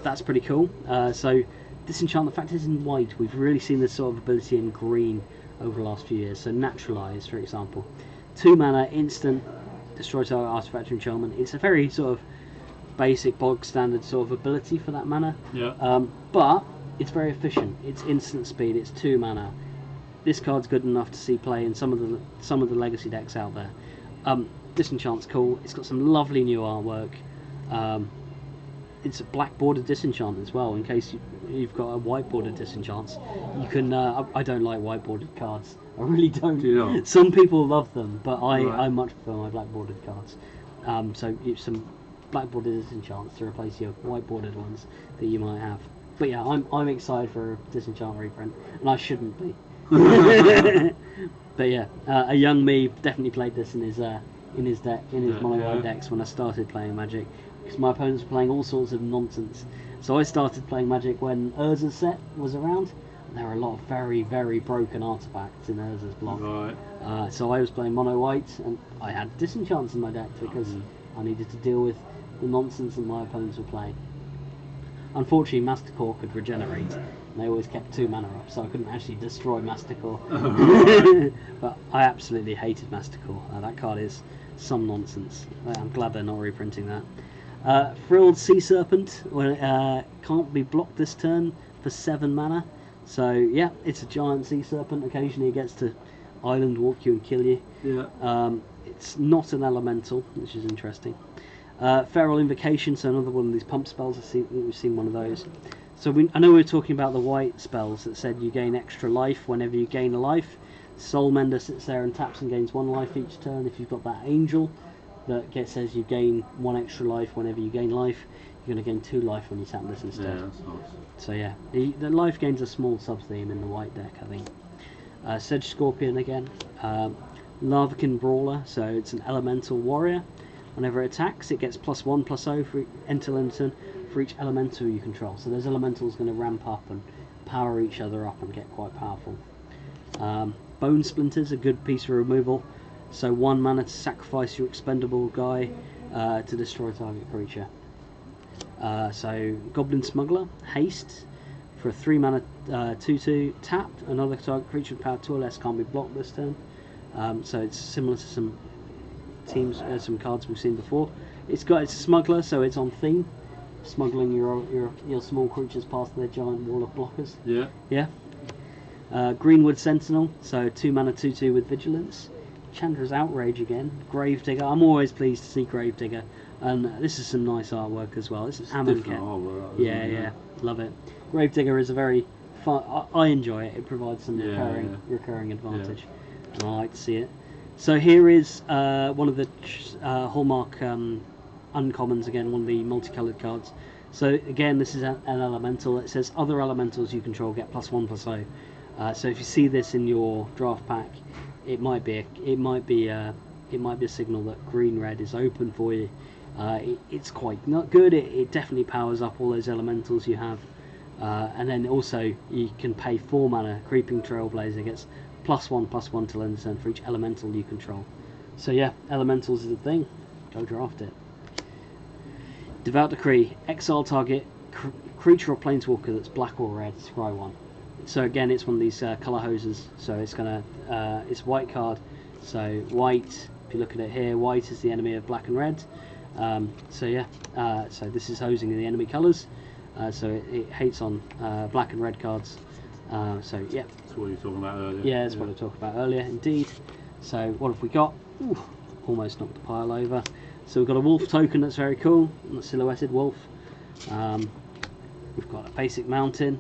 That's pretty cool. So Disenchant, the fact is in white, we've really seen this sort of ability in green over the last few years. So Naturalize, for example. 2 mana, instant, destroy target artifact or enchantment. It's a very sort of basic, bog standard sort of ability for that mana. Yeah. But it's very efficient. It's instant speed. It's 2 mana. This card's good enough to see play in some of the legacy decks out there. Disenchant's cool. It's got some lovely new artwork. It's a black bordered disenchant as well. In case you've got a white bordered disenchants, you can. I don't like white bordered cards. I really don't. Do you not? Some people love them, but I Right. I much prefer my black bordered cards. So it's some black bordered disenchants to replace your white bordered ones that you might have. But yeah, I'm excited for a disenchant reprint, and I shouldn't be. But yeah, a young me definitely played this in his mono white decks when I started playing Magic, because my opponents were playing all sorts of nonsense. So I started playing Magic when Urza's set was around. And there were a lot of very, very broken artifacts in Urza's block. Right. So I was playing mono white, and I had disenchants in my deck because I needed to deal with the nonsense that my opponents were playing. Unfortunately, Master Core could regenerate, and they always kept 2 mana up, so I couldn't actually destroy Master Core. But I absolutely hated Master Core. That card is some nonsense. I'm glad they're not reprinting that. Frilled Sea Serpent can't be blocked this turn for 7 mana. So yeah, it's a giant sea serpent. Occasionally it gets to island walk you and kill you. Yeah. It's not an elemental, which is interesting. Feral Invocation, so another one of these pump spells. We've seen one of those. So I know we were talking about the white spells that said you gain extra life whenever you gain a life. Soul Mender sits there and taps and gains 1 life each turn. If you've got that Angel that says you gain 1 extra life whenever you gain life, you're going to gain 2 life when you tap this instead. Yeah, that's nice. So yeah, the life gain's a small sub-theme in the white deck, I think. Sedge Scorpion again. Larvikin Brawler, so it's an elemental warrior. Whenever it attacks, it gets +1/+0 for until turn for each elemental you control. So those elementals going to ramp up and power each other up and get quite powerful. Bone Splinters, a good piece of removal. So 1 mana to sacrifice your expendable guy to destroy target creature. So Goblin Smuggler, haste for a 3 mana 2/2 tapped. Another target creature with power 2 or less can't be blocked this turn. So it's similar to some some cards we've seen before. It's a smuggler, so it's on theme, smuggling your small creatures past their giant wall of blockers. Yeah. Yeah. Greenwood Sentinel, so 2 mana 2/2 with vigilance. Chandra's Outrage again. Gravedigger. I'm always pleased to see Gravedigger, and this is some nice artwork as well. This is Amonkhet. Yeah, love it. Gravedigger is a very fun. I enjoy it. It provides some recurring advantage, and I like to see it. So here is one of the Hallmark uncommons again, one of the multicoloured cards. So again, this is an elemental. It says other elementals you control get +1/+0. So if you see this in your draft pack, it might be a signal that green-red is open for you. It's quite not good. It definitely powers up all those elementals you have, and then also you can pay 4 mana. Creeping Trailblazer gets +1/+1 till end of turn for each elemental you control. So yeah, elementals is a thing. Go draft it. Devout Decree, exile target creature or planeswalker that's black or red. Scry 1. So again, it's one of these colour hoses. So it's it's white card. So white. If you look at it here, white is the enemy of black and red. So yeah. So this is hosing the enemy colours. So it hates on black and red cards. So yeah. That's what you were talking about earlier. Yeah, that's what I talked about earlier, indeed. So what have we got? Ooh, almost knocked the pile over. So we've got a wolf token that's very cool, a silhouetted wolf. We've got a basic mountain,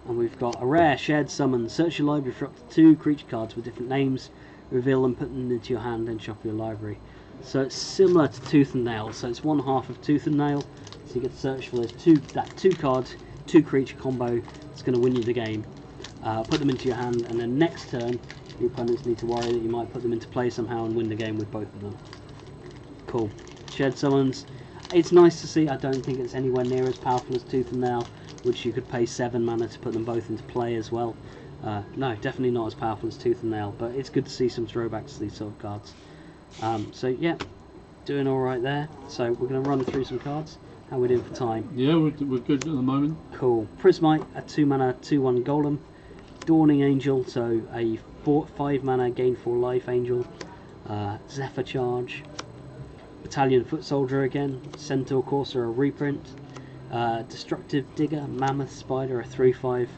and we've got a rare shared summon. Search your library for up to 2 creature cards with different names, reveal them, put them into your hand, and shuffle your library. So it's similar to Tooth and Nail. So it's 1/2 of Tooth and Nail. So you get to search for those 2 cards, 2 creature combo. It's going to win you the game. Put them into your hand, and then next turn your opponents need to worry that you might put them into play somehow and win the game with both of them. Cool. Shared summons. It's nice to see. I don't think it's anywhere near as powerful as Tooth and Nail, which you could pay 7 mana to put them both into play as well. No, definitely not as powerful as Tooth and Nail, but it's good to see some throwbacks to these sort of cards. So yeah, doing all right there. So we're going to run through some cards. How are we doing for time? Yeah, we're good at the moment. Cool. Prismite, a 2 mana 2/1 golem. Dawning Angel, so a 5 mana gain 4 life angel. Zephyr Charge, Battalion Foot Soldier again, Centaur Courser, a reprint, Destructive Digger, Mammoth Spider, a 3/5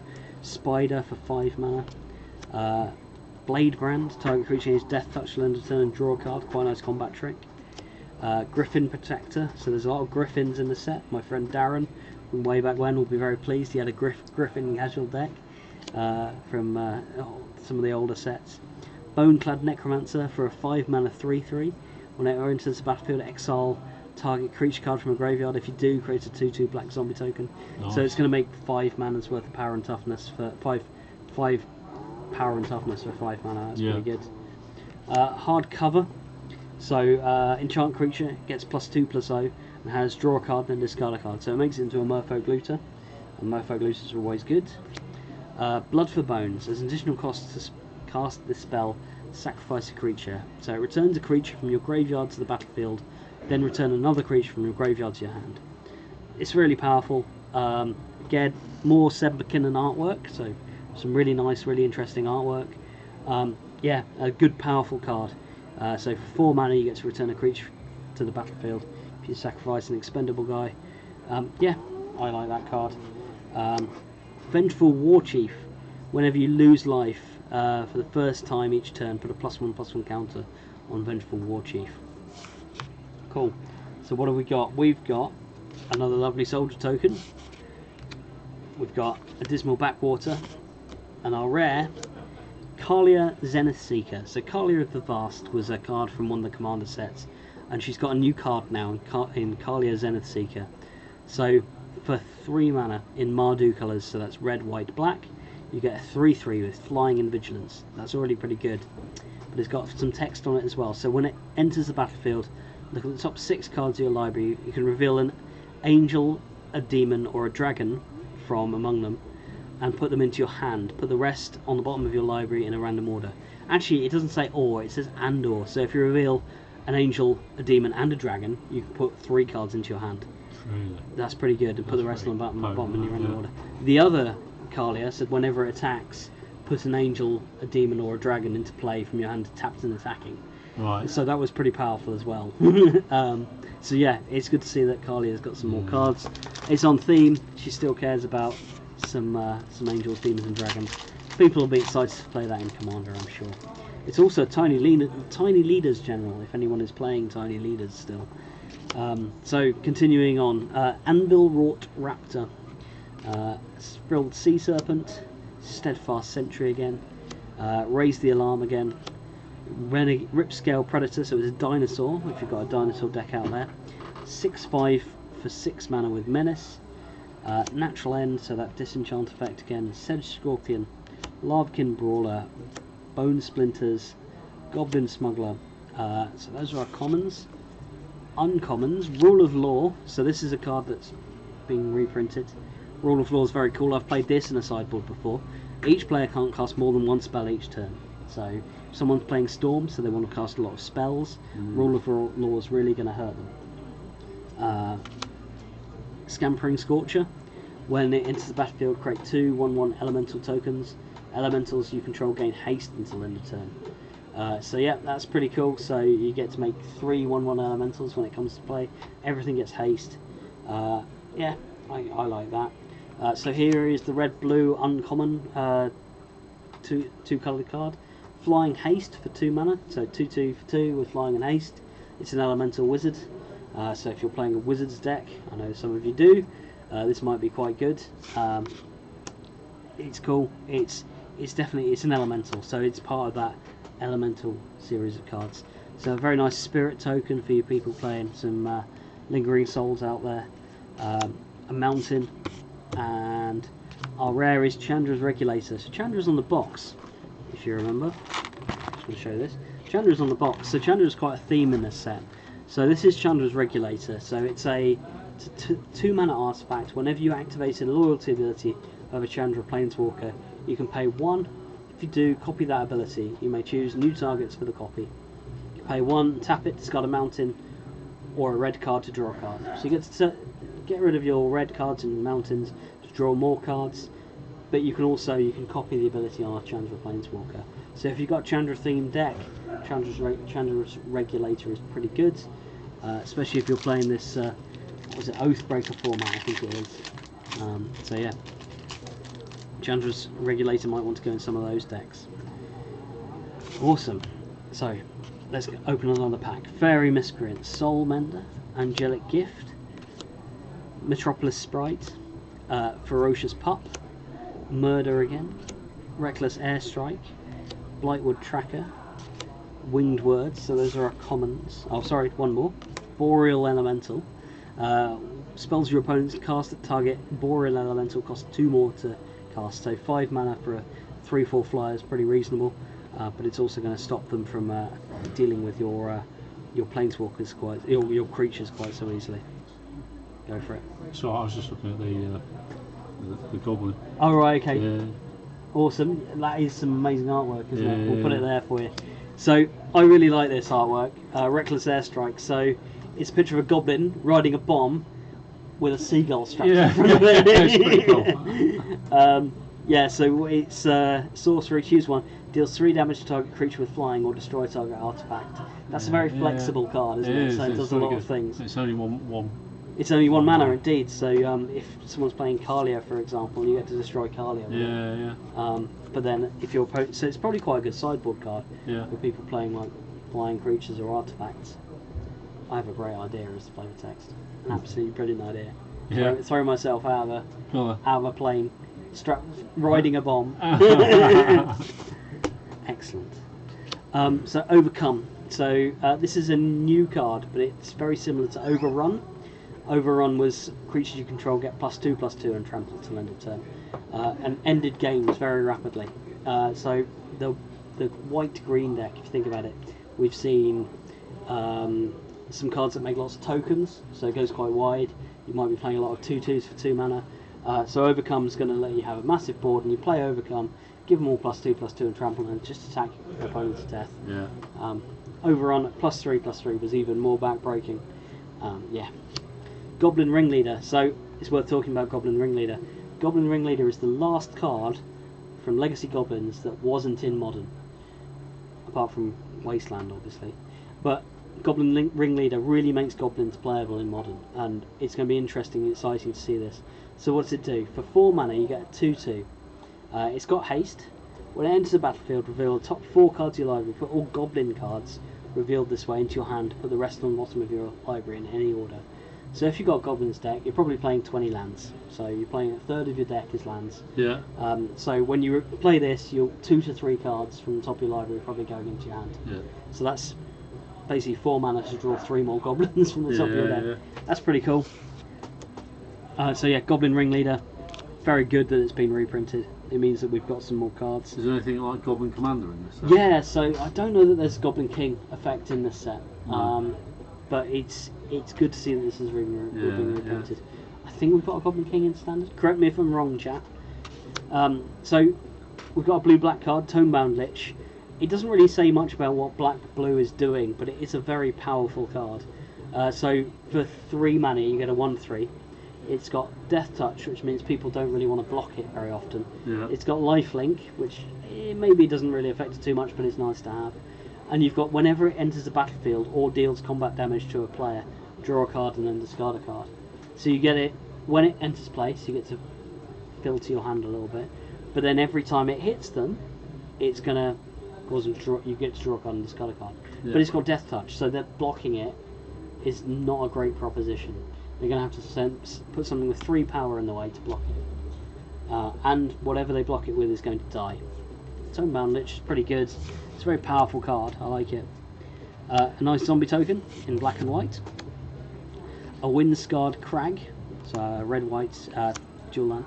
Spider for 5 mana, Blade Brand, target creature gains Death Touch, end of turn and draw a card, quite a nice combat trick. Griffin Protector, so there's a lot of Griffins in the set. My friend Darren from way back when will be very pleased. He had a Griffin casual deck from some of the older sets. Boneclad Necromancer for a 5 mana 3/3. Whenever it enters the battlefield, exile target creature card from a graveyard. If you do, create a 2/2 black zombie token. Nice. So it's going to make 5 mana's worth of power and toughness for 5 power and toughness for 5 mana. That's pretty good. Hard cover. So enchant creature gets +2/+0 and has draw a card then discard a card. So it makes it into a Merfolk Looter, and Merfolk Looters are always good. Blood for Bones. There's an additional cost to cast this spell, sacrifice a creature. So it returns a creature from your graveyard to the battlefield, then return another creature from your graveyard to your hand. It's really powerful. Again, more Seb McKinnon artwork, so some really nice, really interesting artwork. Yeah, a good powerful card. So for 4 mana you get to return a creature to the battlefield if you sacrifice an expendable guy. Yeah, I like that card. Vengeful War Chief. Whenever you lose life for the first time each turn, put a +1/+1 counter on Vengeful War Chief. Cool. So what have we got? We've got another lovely soldier token. We've got a Dismal Backwater, and our rare Kalia Zenith Seeker. So Kalia of the Vast was a card from one of the commander sets, and she's got a new card now in Kalia Zenith Seeker. So for 3 mana in Mardu colours, so that's red, white, black, you get a 3/3 with flying and vigilance. That's already pretty good, but it's got some text on it as well. So when it enters the battlefield, look at the top 6 cards of your library. You can reveal an angel, a demon, or a dragon from among them, and put them into your hand. Put the rest on the bottom of your library in a random order. Actually, it doesn't say or, it says and or. So if you reveal an angel, a demon, and a dragon, you can put 3 cards into your hand. Really? That's pretty good, and put the rest on the bottom in your random order. The other Kalia said whenever it attacks, put an angel, a demon, or a dragon into play from your hand tapped and attacking. Right. So that was pretty powerful as well. So yeah, it's good to see that Kalia's got some more cards. It's on theme. She still cares about some angels, demons, and dragons. People will be excited to play that in Commander, I'm sure. It's also a Tiny Leaders General, if anyone is playing Tiny Leaders still. So continuing on, Anvil Wrought Raptor, Frilled Sea Serpent, Steadfast Sentry again, Raise the Alarm again, Ripscale Predator, so it's a dinosaur, if you've got a dinosaur deck out there, 6/5 for 6 mana with Menace, Natural End, so that disenchant effect again, Sedge Scorpion, Larvkin Brawler, Bone Splinters, Goblin Smuggler, so those are our commons. Uncommons, Rule of Law, so this is a card that's being reprinted. Rule of Law is very cool. I've played this in a sideboard before. Each player can't cast more than 1 spell each turn. So if someone's playing Storm, so they want to cast a lot of spells, Rule of Law is really going to hurt them. Scampering Scorcher. When it enters the battlefield, create 2 1/1 elemental tokens. Elementals you control gain haste until end of turn. So yeah, that's pretty cool. So you get to make 3 1/1 elementals when it comes to play. Everything gets haste. Yeah, I like that. So here is the red-blue uncommon 2 coloured card. Flying Haste for 2 mana. So 2/2 for 2 with flying and haste. It's an elemental wizard. So if you're playing a wizard's deck, I know some of you do, this might be quite good. It's cool. It's an elemental, so it's part of that elemental series of cards. So a very nice spirit token for you people playing some Lingering Souls out there. A mountain, and our rare is Chandra's Regulator. So Chandra's on the box, if you remember. I'm just going to show you this. Chandra's on the box. So Chandra's quite a theme in this set. So this is Chandra's Regulator. So it's a 2 mana artifact. Whenever you activate a loyalty ability of a Chandra Planeswalker, you can pay 1. If you do, copy that ability. You may choose new targets for the copy. You pay 1, tap it, discard a mountain, or a red card to draw a card. So you get to get rid of your red cards and mountains to draw more cards, but you can copy the ability on a Chandra Planeswalker. So if you've got a Chandra themed deck, Chandra's Regulator is pretty good, especially if you're playing this, what was it, Oathbreaker format, I think it is. So yeah, Chandra's Regulator might want to go in some of those decks. Awesome. So let's open another pack. Fairy Miscreant, Soul Mender, Angelic Gift, Metropolis Sprite, Ferocious Pup, Murder Again, Reckless Airstrike, Blightwood Tracker, Winged Words, so those are our commons. Oh, sorry, one more. Boreal Elemental. Spells your opponents cast at target Boreal Elemental cost 2 more to cast, so 5 mana for a 3/4 flyer is pretty reasonable, but it's also going to stop them from dealing with your planeswalkers your creatures quite so easily. Go for it. So I was just looking at the goblin. Oh right, okay. Yeah. Awesome. That is some amazing artwork, isn't it? We'll put it there for you. So I really like this artwork. Reckless Airstrike. So it's a picture of a goblin riding a bomb with a seagull strapped in front of it. It's pretty cool. Yeah, so it's sorcery, choose one, deals 3 damage to target creature with flying or destroy target artifact. That's a very flexible card, isn't it? So it does a lot of things. It's only one. It's only one mana indeed, so if someone's playing Kalia, for example, you get to destroy Kalia. But then if your opponent, so it's probably quite a good sideboard card for people playing like flying creatures or artifacts. I have a great idea as the flavor text, an absolutely brilliant idea. Throw myself out of a plane, riding a bomb. Excellent. So Overcome. So this is a new card, but it's very similar to Overrun. Overrun was creatures you control get +2/+2 and trample till end of turn, and ended games very rapidly. So the white-green deck, if you think about it, we've seen some cards that make lots of tokens, so it goes quite wide. You might be playing a lot of 2/2s for 2 mana. So Overcome is going to let you have a massive board, and you play Overcome, give them all +2/+2 and trample, and just attack your opponent to death. Overrun at +3/+3 was even more backbreaking. Goblin Ringleader. So it's worth talking about Goblin Ringleader. Goblin Ringleader is the last card from Legacy Goblins that wasn't in Modern, apart from Wasteland, obviously. But Goblin Ringleader really makes Goblins playable in Modern, and it's going to be interesting and exciting to see this. So what does it do? For 4 mana you get a 2/2. It's got haste. When it enters the battlefield, reveal the top 4 cards of your library. Put all Goblin cards revealed this way into your hand. Put the rest on the bottom of your library in any order. So if you've got Goblins deck, you're probably playing 20 lands. So you're playing a third of your deck is lands. So when you play this, you're 2 to 3 cards from the top of your library probably going into your hand. So that's basically 4 mana to draw 3 more Goblins from the top of your deck. That's pretty cool. So yeah, Goblin Ringleader, very good that it's been reprinted. It means that we've got some more cards. Is there anything like Goblin Commander in this set? Yeah, so I don't know that there's Goblin King effect in this set, but it's good to see that this is being reprinted. I think we've got a Goblin King in Standard. Correct me if I'm wrong, chat. So we've got a blue-black card, Tonebound Lich. It doesn't really say much about what black-blue is doing, but it is a very powerful card. So for 3 mana you get a 1/3. It's got Death Touch, which means people don't really want to block it very often. It's got Lifelink, which maybe doesn't really affect it too much, but it's nice to have. And you've got whenever it enters the battlefield or deals combat damage to a player, draw a card and then discard a card. So you get it when it enters place, you get to filter your hand a little bit, but then every time it hits them, it's going to cause them to draw, you get to draw a card and discard a card. But it's got Death Touch, so that blocking it is not a great proposition. They're going to have to put something with 3 power in the way to block it. And whatever they block it with is going to die. Tonebound Lich is pretty good. It's a very powerful card. I like it. A nice zombie token in black and white. A Windscarred Crag, so red-white dual land.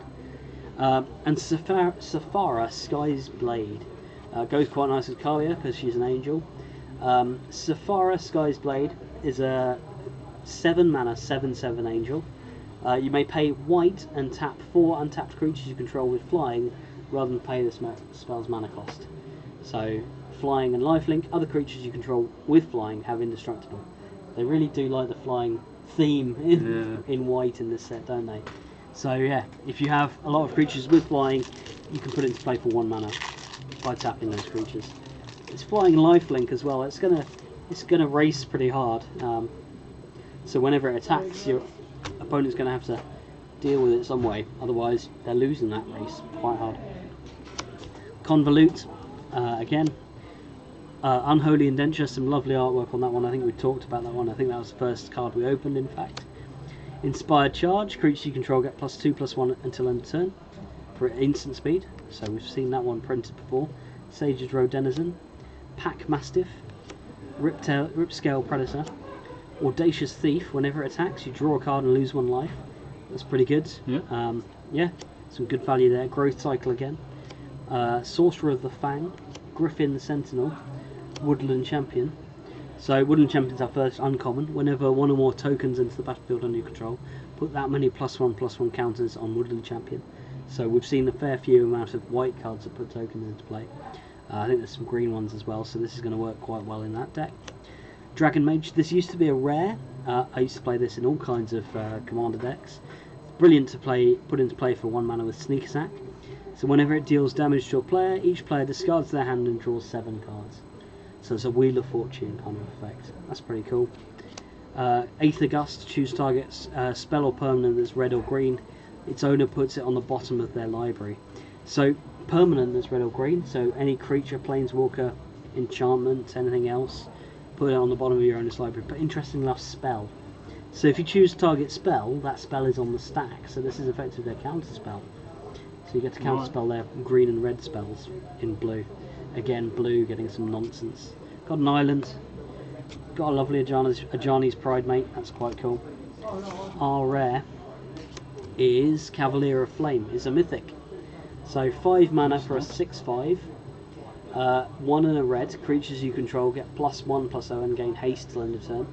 And Saphara Sky's Blade. Goes quite nice with Kalia because she's an angel. Saphara Sky's Blade is a 7 mana 7/7 angel. You may pay white and tap 4 untapped creatures you control with flying rather than pay the spell's mana cost. So flying and lifelink, other creatures you control with flying have indestructible. They really do like the flying theme in white in this set, don't they? So yeah, if you have a lot of creatures with flying, you can put it into play for 1 mana. by tapping those creatures. It's flying lifelink as well. It's gonna race pretty hard. So whenever it attacks, your opponent's gonna have to deal with it some way. Otherwise, they're losing that race quite hard. Convolute, again. Unholy Indenture, some lovely artwork on that one. I think we talked about that one. I think that was the first card we opened, in fact. Inspired Charge, creatures you control get +2/+1 until end of turn for instant speed. So we've seen that one printed before. Sage's Road Denizen, Pack Mastiff, Ripscale Predator, Audacious Thief. Whenever it attacks, you draw a card and lose 1 life. That's pretty good. Yeah. Yeah, some good value there. Growth Cycle again. Sorcerer of the Fang, Griffin the Sentinel, Woodland Champion. So Woodland Champion's our first uncommon. Whenever 1 or more tokens enter the battlefield under your control, put that many +1/+1 counters on Woodland Champion. So we've seen a fair few amount of white cards that put tokens into play. I think there's some green ones as well, so this is going to work quite well in that deck. Dragon Mage, this used to be a rare. I used to play this in all kinds of commander decks. It's brilliant to put into play for 1 mana with Sneak Attack. So whenever it deals damage to a player, each player discards their hand and draws 7 cards. So it's a Wheel of Fortune kind of effect. That's pretty cool. Aether Gust, choose target's spell or permanent that's red or green. Its owner puts it on the bottom of their library. So permanent that's red or green, so any creature, planeswalker, enchantment, anything else, put it on the bottom of your owner's library. But interesting enough, spell. So if you choose target spell, that spell is on the stack. So this is effectively a counter spell. So you get to counter spell their green and red spells in blue. Again, blue getting some nonsense. Got an island. Got a lovely Ajani's Pride Mate. That's quite cool. Our rare is Cavalier of Flame. It's a mythic. So 5 mana for a 6/5. 1 and a red. Creatures you control get +1/+0 and gain haste till end of turn.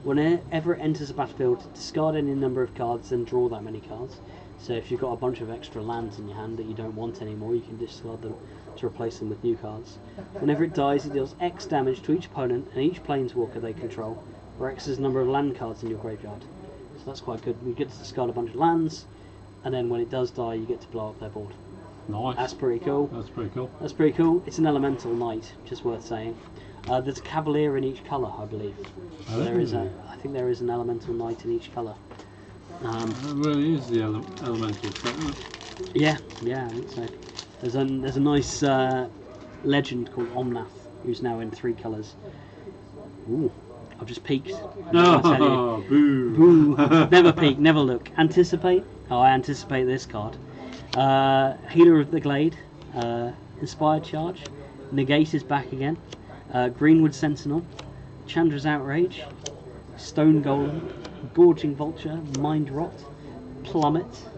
Whenever it enters the battlefield, discard any number of cards, then draw that many cards. So if you've got a bunch of extra lands in your hand that you don't want anymore, you can discard them to replace them with new cards. Whenever it dies, it deals X damage to each opponent and each planeswalker they control, where X is the number of land cards in your graveyard. So that's quite good. You get to discard a bunch of lands, and then when it does die, you get to blow up their board. Nice. That's pretty cool. That's pretty cool. That's pretty cool. It's an elemental knight, just worth saying. There's a cavalier in each colour, I believe. Oh. I think there is an elemental knight in each colour. It really is the elemental set, isn't it? Yeah, I think so. There's a nice legend called Omnath, who's now in 3 colours. Ooh, I've just peeked. No, boo. Boo. Never peek, never look. Anticipate. Oh, I anticipate this card. Healer of the Glade, Inspired Charge, Negate is back again, Greenwood Sentinel, Chandra's Outrage, Stone Golem, Gorging Vulture, Mind Rot, Plummet,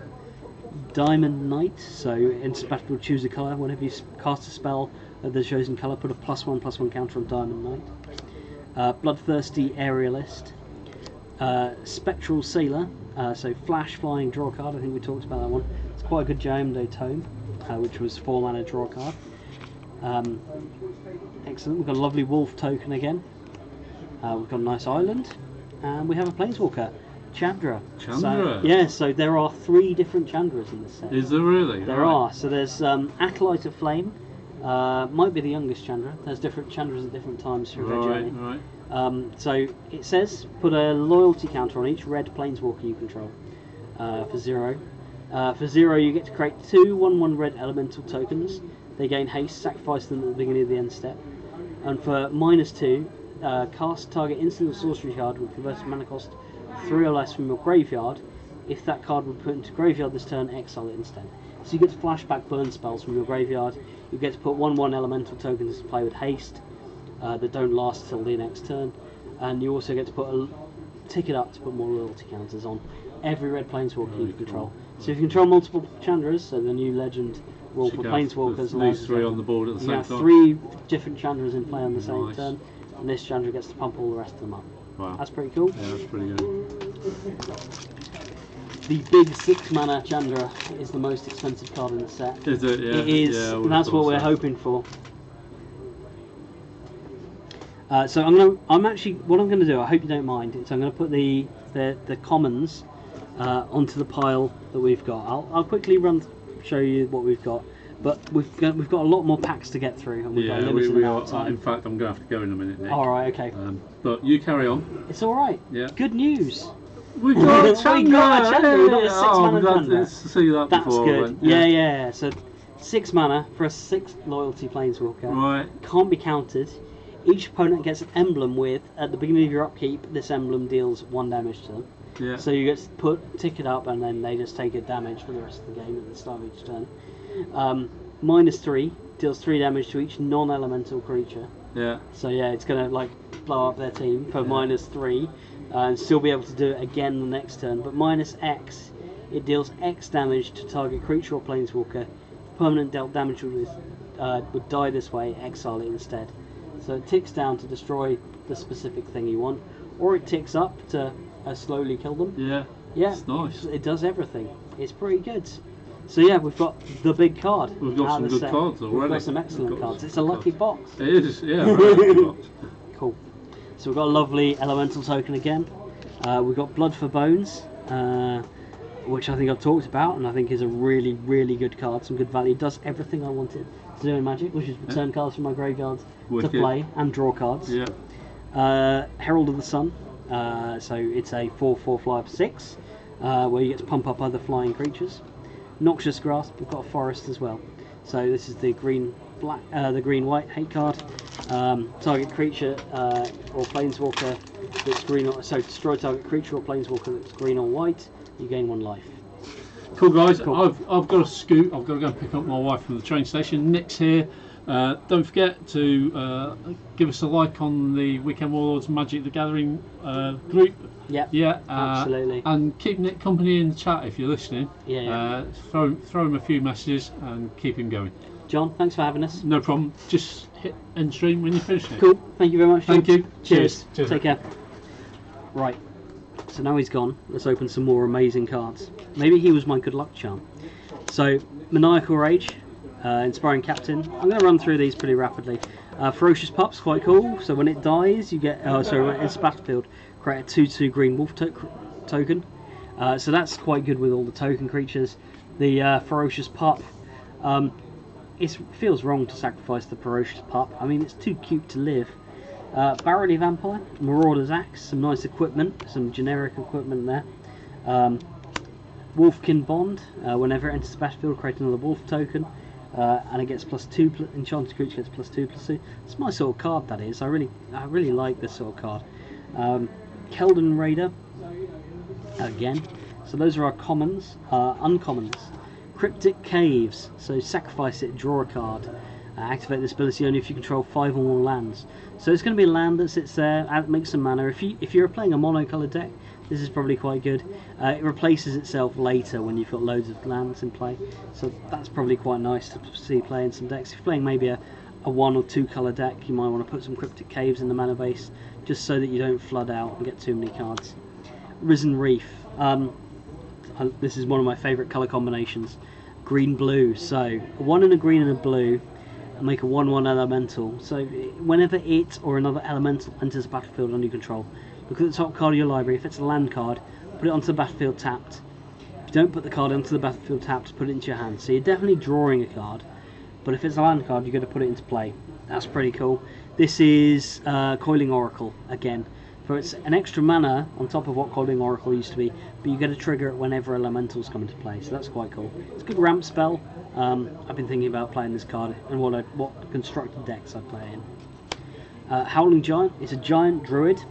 Diamond Knight. So in battlefield, choose a colour. Whenever you cast a spell of the chosen colour, put a +1/+1 counter on Diamond Knight. Bloodthirsty Aerialist, Spectral Sailor, so flash, flying, draw card. I think we talked about that one. It's quite a good Jayamdo Tome, which was 4 mana draw card. Excellent. We've got a lovely Wolf token again. We've got a nice island, and we have a Planeswalker, Chandra. Chandra? So there are 3 different Chandras in this set. Is there really? There are. So there's Acolyte of Flame, might be the youngest Chandra. There's different Chandras at different times through their journey. Right. So it says put a loyalty counter on each red Planeswalker you control for 0. For 0 you get to create 2 1/1 red elemental tokens. They gain haste, sacrifice them at the beginning of the end step. And for -2, cast target instant or sorcery card with converted mana cost 3 or less from your graveyard. If that card would put into graveyard this turn, exile it instead. So you get to flashback burn spells from your graveyard. You get to put 1/1 elemental tokens to play with haste that don't last till the next turn. And you also get to put a ticket up to put more loyalty counters on every red planeswalker you control. So if you control multiple Chandras, so the new legend rule for planeswalkers, these 3 on the board at the same time. You have 3 different Chandras in play on the same turn, and this Chandra gets to pump all the rest of them up. Wow. That's pretty cool. Yeah, that's pretty good. The big 6 mana Chandra is the most expensive card in the set. Is it? Yeah. It is, yeah, and that's what we're hoping for. So I'm actually, what I'm going to do, I hope you don't mind, is I'm going to put the commons onto the pile that we've got. I'll quickly show you what we've got. But we've got a lot more packs to get through, and we've got a limited we amount are. of time. In fact, I'm going to have to go in a minute, Nick. All right, okay. But you carry on. It's all right. Yeah. Good news. We've got a We got a Chandra. We got a 6 mana I'm glad Chandra. to see that That's before. good. Yeah. So 6 mana for a 6 loyalty planeswalker. Right. Can't be countered. Each opponent gets an emblem with, at the beginning of your upkeep, this emblem deals 1 damage to them. Yeah. So you get to tick it up, and then they just take a damage for the rest of the game at the start of each turn. -3 deals 3 damage to each non-elemental creature. Yeah. So yeah, it's gonna like blow up their team for -3, and still be able to do it again the next turn. But -X, it deals X damage to target creature or planeswalker. Permanent dealt damage would die this way. Exile it instead. So it ticks down to destroy the specific thing you want, or it ticks up to slowly kill them. Yeah. Yeah, It's nice. It does everything. It's pretty good. So yeah, we've got the big card. We've got out some of the good set. cards already. We've got some excellent cards. It's a lucky box. It is, yeah. Very lucky box. Cool. So we've got a lovely elemental token again. We've got Blood for Bones, which I think I've talked about, and I think is a really, really good card. Some good value. It does everything I wanted to do in Magic, which is return cards from my graveyard Wicked. to play and draw cards. Yeah. Herald of the Sun. So it's a 4/4 flyer for 6, where you get to pump up other flying creatures. Noxious Grasp. We've got a forest as well. So this is the green white hate card. Target creature or planeswalker that's green. Destroy target creature or planeswalker that's green or white. You gain 1 life. Cool, guys. Cool. I've got to scoot. I've got to go and pick up my wife from the train station. Nick's here. Don't forget to give us a like on the Weekend Warlords Magic the Gathering group. Yep. Yeah, absolutely. And keep Nick company in the chat if you're listening. Yeah. Throw him a few messages and keep him going. John, thanks for having us. No problem. Just hit end stream when you finish it. Cool. Thank you very much, John. Thank you. Cheers. Cheers. Take care. Right. So now he's gone. Let's open some more amazing cards. Maybe he was my good luck charm. So Maniacal Rage, Inspiring Captain. I'm going to run through these pretty rapidly. Ferocious Pup's quite cool. So when it dies, you get. When it's battlefield, create a 2/2 green wolf token. So that's quite good with all the token creatures. The Ferocious Pup. It feels wrong to sacrifice the Ferocious Pup. I mean, it's too cute to live. Barony Vampire, Marauder's Axe, some nice equipment, some generic equipment there. Wolfkin Bond, whenever it enters the battlefield, create another wolf token, and it gets +2. Enchanted creature gets +2/+2. It's my sort of card, that is. I really like this sort of card. Keldon Raider, again. So those are our commons. Uncommons. Cryptic Caves, so sacrifice it, draw a card. Activate this ability only if you control 5 or more lands. So it's going to be a land that sits there, makes some mana. If you're playing a mono-coloured deck, this is probably quite good. It replaces itself later when you've got loads of lands in play. So that's probably quite nice to see play in some decks. If you're playing maybe a 1 or 2 colour deck, you might want to put some Cryptic Caves in the mana base, just so that you don't flood out and get too many cards. Risen Reef. This is one of my favourite colour combinations. Green-blue. So 1 and a green and a blue. Make a 1/1 elemental. So whenever it or another elemental enters the battlefield under your control, look at the top card of your library. If it's a land card, put it onto the battlefield tapped. If you don't put the card onto the battlefield tapped, put it into your hand. So you're definitely drawing a card, but if it's a land card, you've got to put it into play. That's pretty cool. This is Coiling Oracle again. So it's an extra mana on top of what Coiling Oracle used to be, but you get to trigger it whenever elementals come into play, so that's quite cool. It's a good ramp spell. I've been thinking about playing this card and what constructed decks I play in. Howling Giant. It's a giant druid,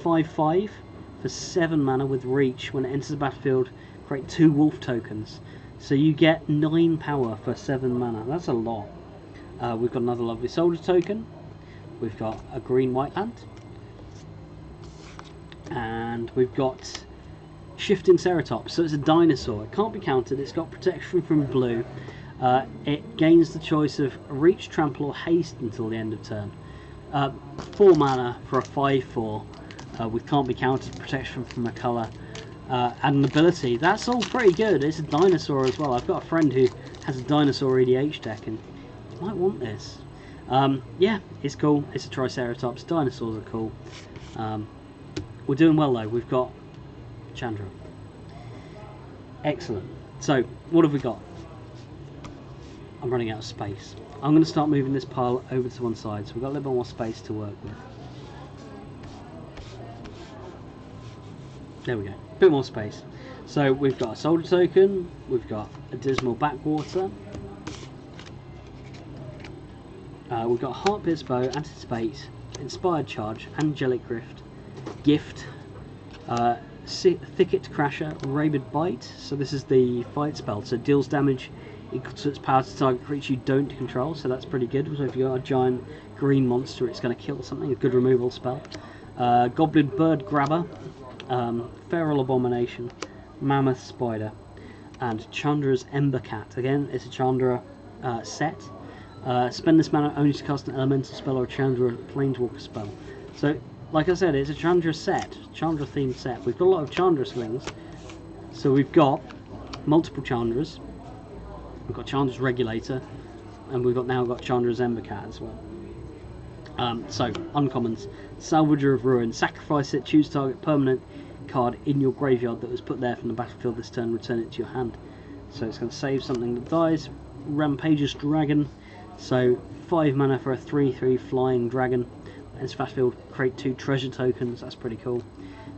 5/5 for 7 mana with reach. When it enters the battlefield, create 2 wolf tokens. So you get 9 power for 7 mana. That's a lot. We've got another lovely soldier token. We've got a green-white land. And we've got Shifting Ceratops. So it's a dinosaur. It can't be countered. It's got protection from blue. It gains the choice of reach, trample, or haste until the end of turn. 4 mana for a 5/4 with can't be countered, protection from a colour, and an ability. That's all pretty good. It's a dinosaur as well. I've got a friend who has a dinosaur EDH deck, and you might want this. Yeah, it's cool. It's a Triceratops. Dinosaurs are cool. We're doing well though. We've got Chandra. Excellent. So what have we got? I'm running out of space. I'm going to start moving this pile over to one side, so we've got a little bit more space to work with. There we go, a bit more space. So we've got a soldier token, we've got a dismal backwater, we've got Heartbeat's Bow, Anticipate, Inspired Charge, Angelic Gift, Thicket Crasher, Rabid Bite. So this is the fight spell, so it deals damage equal to its power to target creature you don't control, so that's pretty good. So if you've got a giant green monster, it's going to kill something, a good removal spell. Goblin Bird Grabber, Feral Abomination, Mammoth Spider, and Chandra's Ember Cat. Again, it's a Chandra set. Spend this mana only to cast an elemental spell or a Chandra planeswalker spell. So, like I said, it's a Chandra set, Chandra themed set. We've got a lot of Chandra slings, so we've got multiple Chandras. We've got Chandra's Regulator, and we've now got Chandra's Ember Cat as well. So, uncommons. Salvager of Ruin. Sacrifice it, choose target permanent card in your graveyard that was put there from the battlefield this turn, return it to your hand. So it's going to save something that dies. Rampageous Dragon. So 5 mana for a 3/3 flying dragon. Its battlefield, create 2 treasure tokens, that's pretty cool.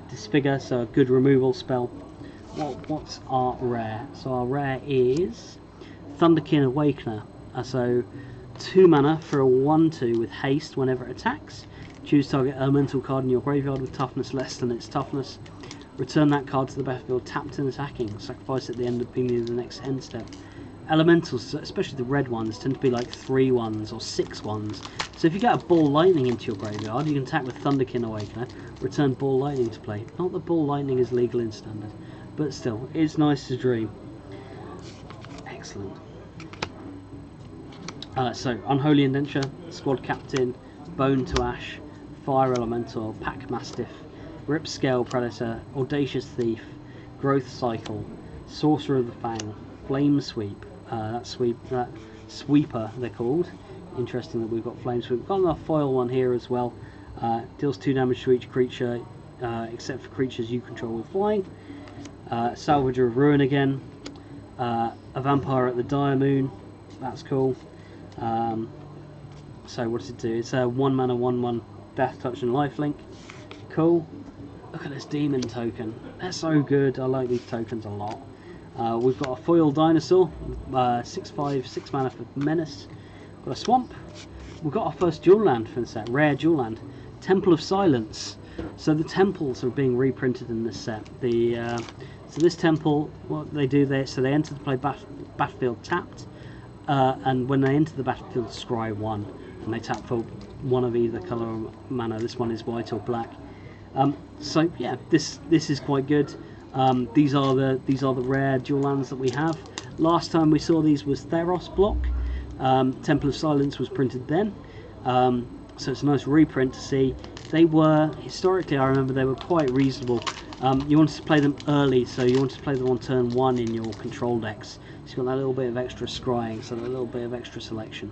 Disfigure, so a good removal spell. What's our rare? So our rare is Thunderkin Awakener. So 2 mana for a 1/2 with haste whenever it attacks. Choose target elemental card in your graveyard with toughness less than its toughness. Return that card to the battlefield tapped and attacking. Sacrifice at the end of the next end step. Elementals, especially the red ones, tend to be like 3/1s or 6/1s. So if you get a Ball Lightning into your graveyard, you can attack with Thunderkin Awakener, return Ball Lightning to play. Not that Ball Lightning is legal in Standard, but still, it's nice to dream. Excellent. So, Unholy Indenture, Squad Captain, Bone to Ash, Fire Elemental, Pack Mastiff, Ripscale Predator, Audacious Thief, Growth Cycle, Sorcerer of the Fang, Flame Sweep. That Sweeper they're called. Interesting that we've got Flame Sweep. We've got another foil one here as well. Deals 2 damage to each creature, except for creatures you control with flying. Salvager of Ruin again. A Vampire at the Dire Moon. That's cool. So what does it do? It's a 1 mana 1/1 Death Touch and Lifelink. Cool. Look at this Demon token. They're so good. I like these tokens a lot. We've got a Foil Dinosaur, 6/5, 6 mana for Menace. Got a Swamp. We've got our first dual land for the set, rare dual land. Temple of Silence. So the temples are being reprinted in this set. So this temple, what they do there, so they enter the battlefield tapped, and when they enter the battlefield, scry 1, and they tap for 1 of either colour or mana. This one is white or black. So yeah, this is quite good. These are the rare dual lands that we have. Last time we saw these was Theros block. Temple of Silence was printed then, so it's a nice reprint to see. They were, historically I remember they were quite reasonable. You wanted to play them early, so you wanted to play them on turn 1 in your control decks. So you've got that little bit of extra scrying, so a little bit of extra selection.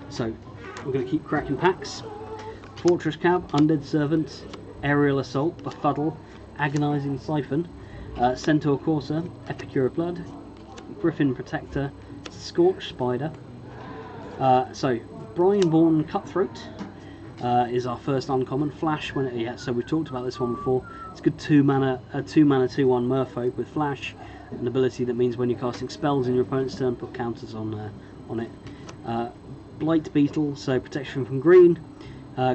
So we're going to keep cracking packs. Fortress Cab, Undead Servant, Aerial Assault, Befuddle, Agonizing Siphon, Centaur Courser, Epicure of Blood, Griffin Protector, Scorched Spider. So Brineborn Cutthroat is our first uncommon. Flash when so we've talked about this one before. It's a good 2 mana 2/1 Merfolk with Flash, an ability that means when you're casting spells in your opponent's turn, put counters on it. Blight Beetle, so protection from green.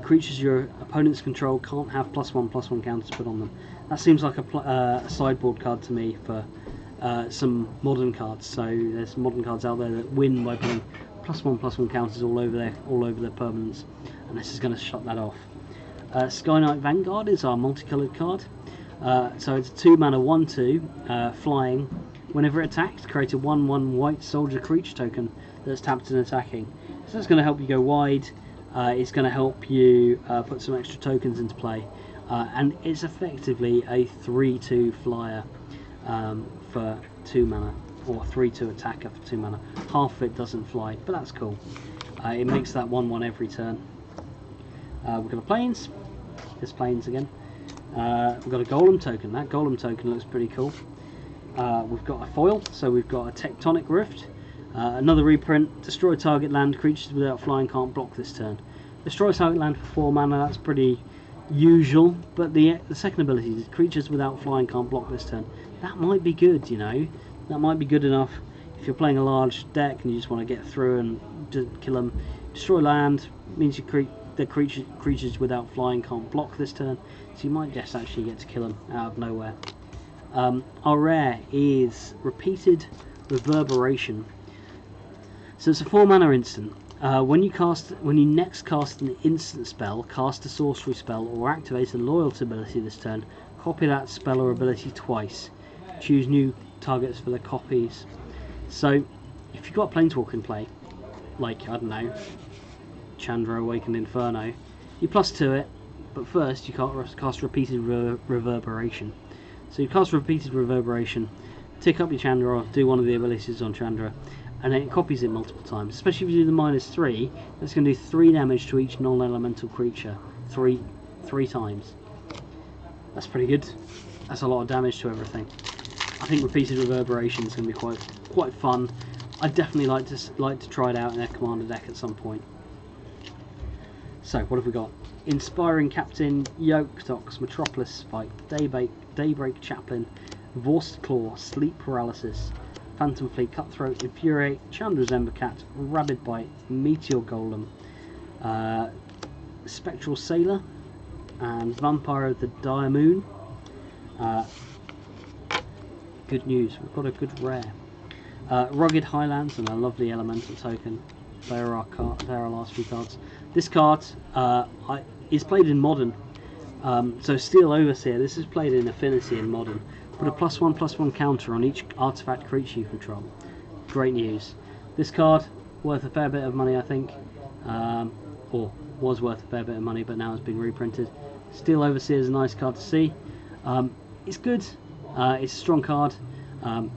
Creatures your opponents control can't have +1/+1 counters put on them. That seems like a sideboard card to me for some modern cards. So there's some modern cards out there that win by putting +1/+1 counters all over their permanents, and this is going to shut that off. Sky Knight Vanguard is our multicoloured card. So it's a 2 mana 1/2 flying. Whenever it attacks, create a 1/1 white soldier creature token that's tapped and attacking. So that's going to help you go wide. It's going to help you put some extra tokens into play, and it's effectively a 3/2 flyer for 2 mana, or 3/2 attacker for 2 mana. Half of it doesn't fly, but that's cool. It makes that 1/1 every turn. We've got a Plains. There's Plains again. We've got a Golem token. That Golem token looks pretty cool. we've got a foil, so we've got a Tectonic Rift, another reprint, destroy target land, creatures without flying can't block this turn. Destroy target land for 4 mana, that's pretty usual, but the second ability is creatures without flying can't block this turn. That might be good, you know, that might be good enough if you're playing a large deck and you just want to get through and just kill them. Destroy land means the creatures without flying can't block this turn, so you might just actually get to kill them out of nowhere. Our rare is Repeated Reverberation. So it's a 4 mana instant. When you next cast an instant spell, cast a sorcery spell, or activate a loyalty ability this turn, copy that spell or ability twice. Choose new targets for the copies. So if you've got Planeswalker in play, like, I don't know, Chandra Awakened Inferno, you +2 it, but first you can't cast Repeated Reverberation. So you cast Repeated Reverberation, tick up your Chandra, do one of the abilities on Chandra, and then it copies it multiple times. Especially if you do the -3, that's going to do 3 damage to each non-elemental creature, three times. That's pretty good. That's a lot of damage to everything. I think Repeated Reverberation is going to be quite fun. I'd definitely like to try it out in a commander deck at some point. So what have we got? Inspiring Captain, Yoketox, Metropolis Spike, Daybreak Chaplain, Vorst Claw, Sleep Paralysis, Phantom Fleet, Cutthroat, Infuriate, Chandra's Embercat, Rabid Bite, Meteor Golem, Spectral Sailor, and Vampire of the Dire Moon. Good news, we've got a good rare. Rugged Highlands and a lovely elemental token. There are our last few cards. This card is played in Modern, so Steel Overseer. This is played in Affinity in Modern. Put a +1/+1 counter on each artifact creature you control. Great news. This card worth a fair bit of money, I think, or was worth a fair bit of money, but now it's been reprinted. Steel Overseer is a nice card to see. It's good. It's a strong card.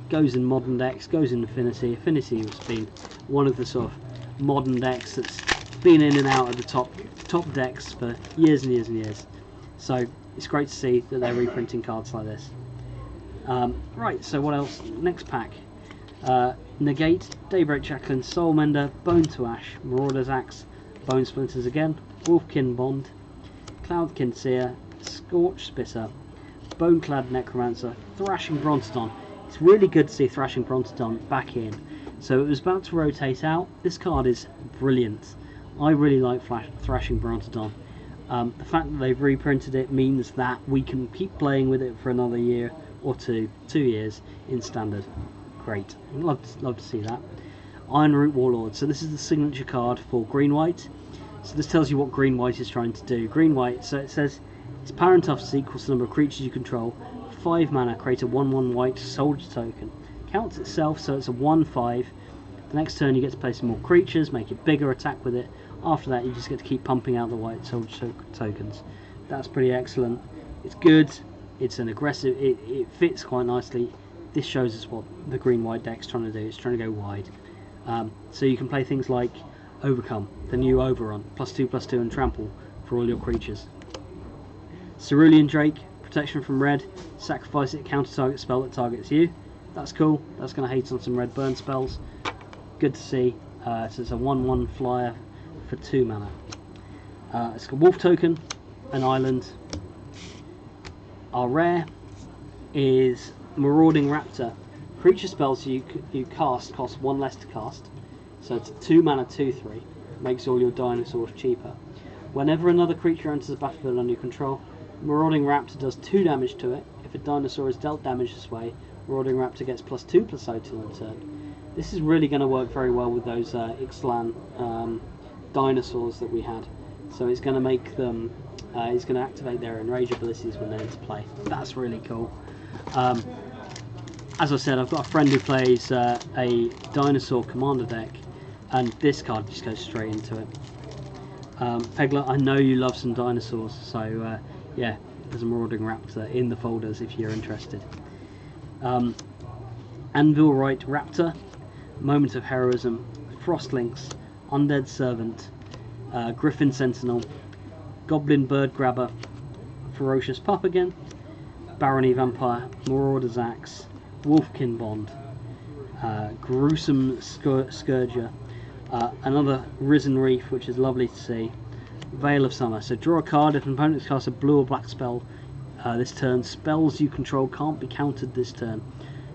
Goes in Modern decks, goes in Affinity. Affinity has been one of the sort of Modern decks that's been in and out of the top decks for years and years and years. So it's great to see that they're reprinting cards like this. Right, so what else? Next pack. Negate, Daybreak Chaplain, Soulmender, Bone to Ash, Marauder's Axe, Bone Splinters again, Wolfkin Bond, Cloudkin Seer, Scorch Spitter, Boneclad Necromancer, Thrashing Brontodon. It's really good to see Thrashing Brontodon back in. So it was about to rotate out. This card is brilliant. I really like Thrashing Brontodon. The fact that they've reprinted it means that we can keep playing with it for another year or 2 years in Standard. Great. Love to see that. Ironroot Warlord. So this is the signature card for green-white. So this tells you what green-white is trying to do. Green-white, so it says its power and toughness equals the number of creatures you control. 5 mana, create a 1/1 white soldier token. Counts itself, so it's a 1/5. The next turn you get to play some more creatures, make it bigger, attack with it. After that you just get to keep pumping out the white soldier tokens. That's pretty excellent. It's good. It's an aggressive, it fits quite nicely. This shows us what the green-white deck's trying to do. It's trying to go wide. So you can play things like Overcome, the new Overrun, +2/+2 and Trample for all your creatures. Cerulean Drake, protection from red, sacrifice it, counter target spell that targets you. That's cool. That's going to hate on some red burn spells. Good to see. So it's a 1/1 flyer for 2 mana. It's a wolf token, an island. Our rare is Marauding Raptor. Creature spells you cast cost 1 less to cast. So it's a 2 mana 2/3. Makes all your dinosaurs cheaper. Whenever another creature enters the battlefield under your control, Marauding Raptor does 2 damage to it. If a dinosaur is dealt damage this way, Marauding Raptor gets +2/+0 till end turn. This is really going to work very well with those Ixalan dinosaurs that we had. So it's going to make them, it's going to activate their enrage abilities when they're into play. That's really cool. As I said, I've got a friend who plays a dinosaur commander deck, and this card just goes straight into it. Pegler, I know you love some dinosaurs, so yeah, there's a Marauding Raptor in the folders if you're interested. Anvilwright Raptor, Moment of Heroism, Frostlynx, Undead Servant, Griffin Sentinel, Goblin Bird Grabber, Ferocious Pup again, Barony Vampire, Marauder's Axe, Wolfkin Bond, Gruesome Scourger, another Risen Reef, which is lovely to see, Veil of Summer. So draw a card. If an opponent casts a blue or black spell this turn, spells you control can't be countered this turn.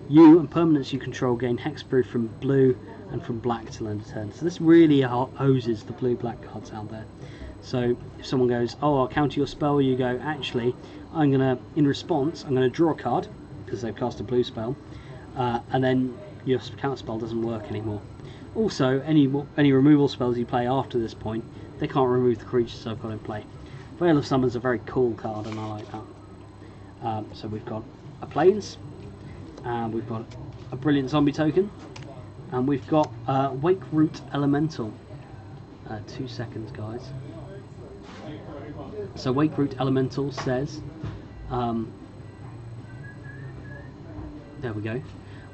You and permanents you control gain hexproof from blue and from black till end of turn. So this really hoses the blue-black cards out there. So if someone goes, oh, I'll counter your spell, you go, actually, in response, I'm gonna draw a card because they've cast a blue spell, and then your counter spell doesn't work anymore. Also, any removal spells you play after this point, they can't remove the creatures I've got in play. Veil of Summer's a very cool card, and I like that. So we've got a Plains, and we've got a brilliant zombie token, and we've got Wake Root Elemental. 2 seconds, guys. So Wake Root Elemental says, there we go.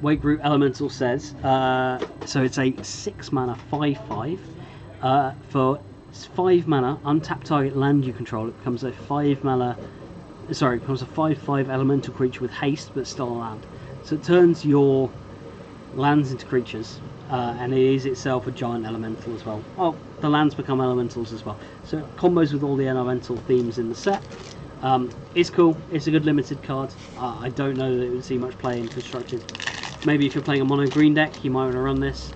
Wake Root Elemental says, so it's a 6 mana 5/5 for 5 mana untap target land you control. It becomes a 5 mana. Sorry, it becomes a 5/5 elemental creature with haste, but still a land. So it turns your lands into creatures, and it is itself a giant elemental as well. Oh, the lands become elementals as well. So it combos with all the elemental themes in the set. It's cool. It's a good limited card. I don't know that it would see much play in constructed. Maybe if you're playing a mono green deck, you might want to run this.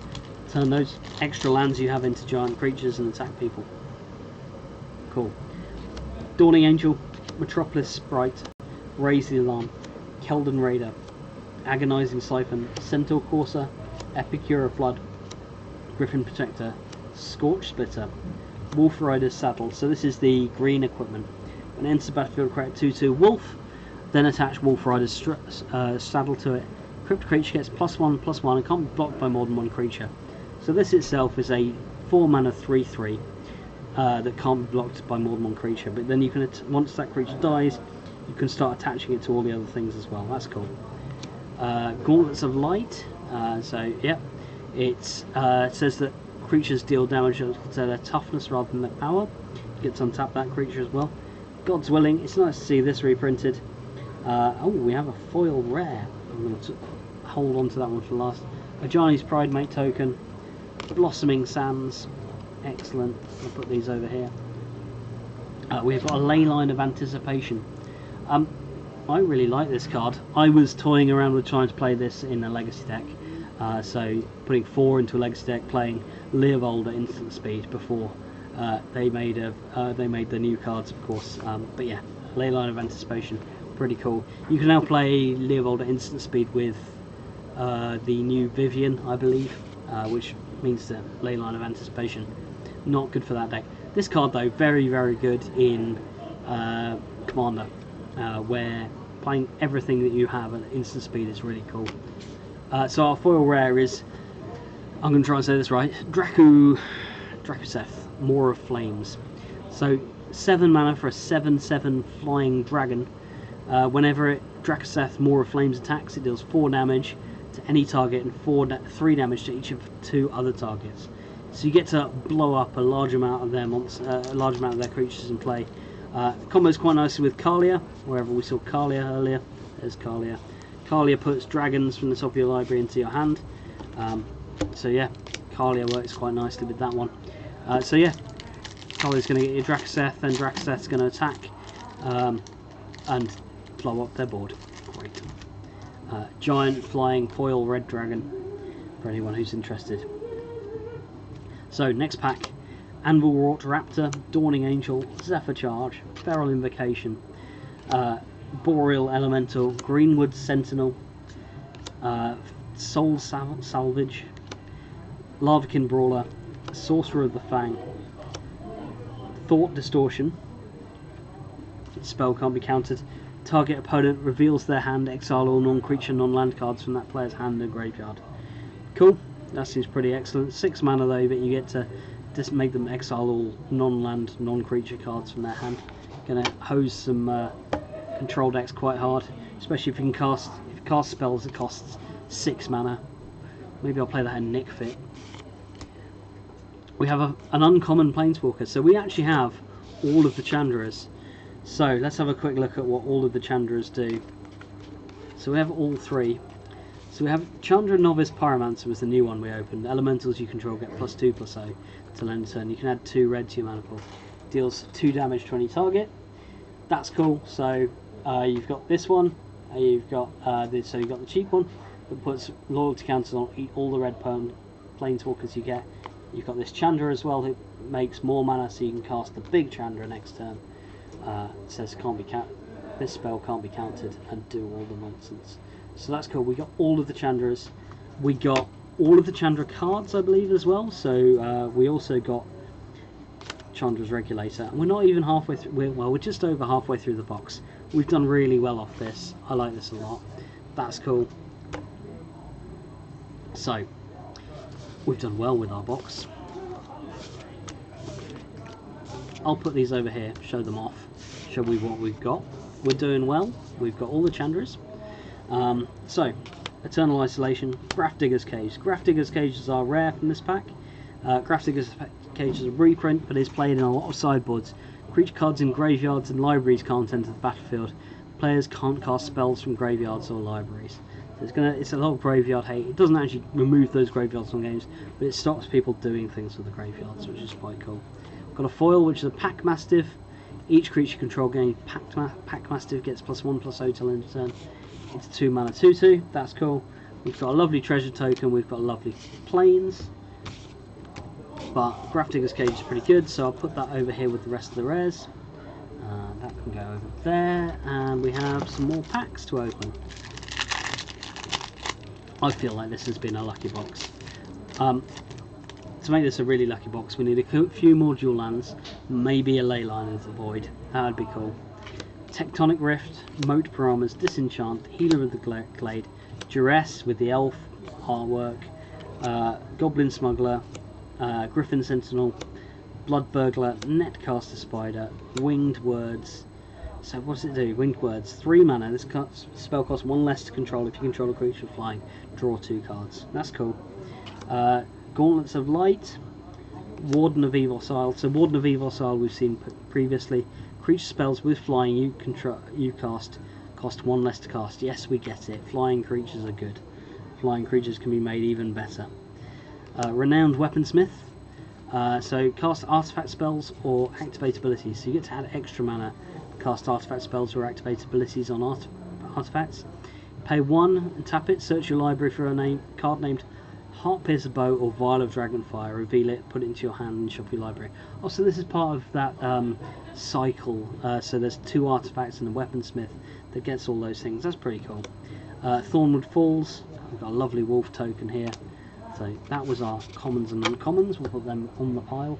Turn those extra lands you have into giant creatures and attack people. Cool. Dawning Angel, Metropolis Sprite, Raise the Alarm, Keldon Raider, Agonizing Siphon, Centaur Courser, Epicure of Blood, Griffin Protector, Scorch Splitter, Wolf Rider's Saddle. So this is the green equipment. When it enters the battlefield, create 2/2 Wolf, then attach Wolf Rider's Saddle to it. Crypt creature gets +1/+1 and can't be blocked by more than one creature. So this itself is a 4 mana 3/3 that can't be blocked by more than one creature. But then you can, once that creature dies, you can start attaching it to all the other things as well. That's cool. Gauntlets of Light. So yeah, it says that creatures deal damage to their toughness rather than their power. You get to untap that creature as well. God's Willing. It's nice to see this reprinted. Oh, we have a foil rare. I'm going to hold on to that one for last. A Ajani's Pridemate token. Blossoming Sands. Excellent. I'll put these over here. We've got a Leyline of Anticipation. I really like this card. I was toying around with trying to play this in a Legacy deck. So putting 4 into a Legacy deck, playing Leovold at instant speed before they made the new cards, of course. But yeah, Leyline of Anticipation, pretty cool. You can now play Leovold at instant speed with the new Vivian, I believe, which means that Leyline of Anticipation, not good for that deck. This card though, very very good in Commander, where playing everything that you have at instant speed is really cool. So our foil rare is, I'm going to try and say this right, Drakuseth, Maw of Flames. So 7 mana for a 7/7 flying dragon. Whenever Drakuseth, Maw of Flames attacks, it deals 4 damage to any target and 3 damage to each of 2 other targets. So you get to blow up a large amount of their their creatures in play. Combos quite nicely with Kalia, wherever we saw Kalia earlier. There's Kalia. Kalia puts dragons from the top of your library into your hand. So yeah, Kalia works quite nicely with that one. So yeah, Kalia's going to get your Drakuseth, and Drakuseth's going to attack and blow up their board. Great. Giant flying foil red dragon for anyone who's interested. So next pack, Anvil Wrought Raptor, Dawning Angel, Zephyr Charge, Feral Invocation, Boreal Elemental, Greenwood Sentinel, Soul Salvage, Lavakin Brawler, Sorcerer of the Fang, Thought Distortion. Spell can't be countered. Target opponent reveals their hand, exile all non-creature, non-land cards from that player's hand and graveyard. Cool, that seems pretty excellent. 6 mana though, but you get to just make them exile all non-land, non-creature cards from their hand. Gonna hose some control decks quite hard, especially if you cast spells that costs 6 mana. Maybe I'll play that in Nick Fit. We have an uncommon Planeswalker, so we actually have all of the Chandras. So let's have a quick look at what all of the Chandras do. So we have all 3. So we have Chandra Novice Pyromancer was the new one we opened. Elementals you control get +2/+0 till end of turn. You can add 2 red to your mana pool. Deals 2 damage to any target. That's cool. So you've got this one. You've got so you've got the cheap one that puts loyalty counters on all the red planeswalkers you get. You've got this Chandra as well, who makes more mana, so you can cast the big Chandra next turn. It says this spell can't be countered and do all the nonsense. So that's cool. We got all of the Chandras. We got all of the Chandra cards, I believe, as well. So we also got Chandra's Regulator, and we're not even halfway through. We're just over halfway through the box. We've done really well off this. I like this a lot. That's cool. So we've done well with our box. I'll put these over here, show them off, show you what we've got. We're doing well. We've got all the Chandras. So, Eternal Isolation, Graph Digger's Cage. Graph Digger's Cages are rare from this pack. Graph Digger's Cage is a reprint, but is played in a lot of sideboards. Creature cards in graveyards and libraries can't enter the battlefield. Players can't cast spells from graveyards or libraries. So it's a lot of graveyard hate. It doesn't actually remove those graveyards from games, but it stops people doing things with the graveyards, which is quite cool. We've got a foil, which is a Pack Mastiff. Each creature control game Pack Mastiff gets +1/+0 till end of turn. It's 2 mana 2/2. That's cool. We've got a lovely treasure token. We've got lovely planes. But Graph Digger's Cage is pretty good, so I'll put that over here with the rest of the rares. That can go over there, and we have some more packs to open. I feel like this has been a lucky box. To make this a really lucky box, we need a few more dual lands, maybe a Leyline of the Void. That would be cool. Tectonic Rift, Moat Paramas, Disenchant, Healer of the Glade, Duress with the elf artwork, Goblin Smuggler, Griffin Sentinel, Blood Burglar, Netcaster Spider, Winged Words. So what does it do? Winged Words, 3 mana. This spell costs 1 less to control if you control a creature flying. Draw 2 cards. That's cool. Gauntlets of Light, Warden of Evil-Sile. So Warden of Evil-Sile we've seen previously. Creature spells with flying you cast cost 1 less to cast. Yes, we get it. Flying creatures are good. Flying creatures can be made even better. Renowned Weaponsmith. So cast artifact spells or activate abilities. So you get to add extra mana, cast artifact spells or activate abilities on artifacts. Pay 1 and tap it. Search your library for a card named Heartpiercer Bow or Vial of Dragonfire. Reveal it, put it into your hand and shuffle your library. Also, this is part of that cycle. So there's 2 artifacts and a weaponsmith that gets all those things. That's pretty cool. Thornwood Falls. We've got a lovely wolf token here. So that was our commons and uncommons. We'll put them on the pile.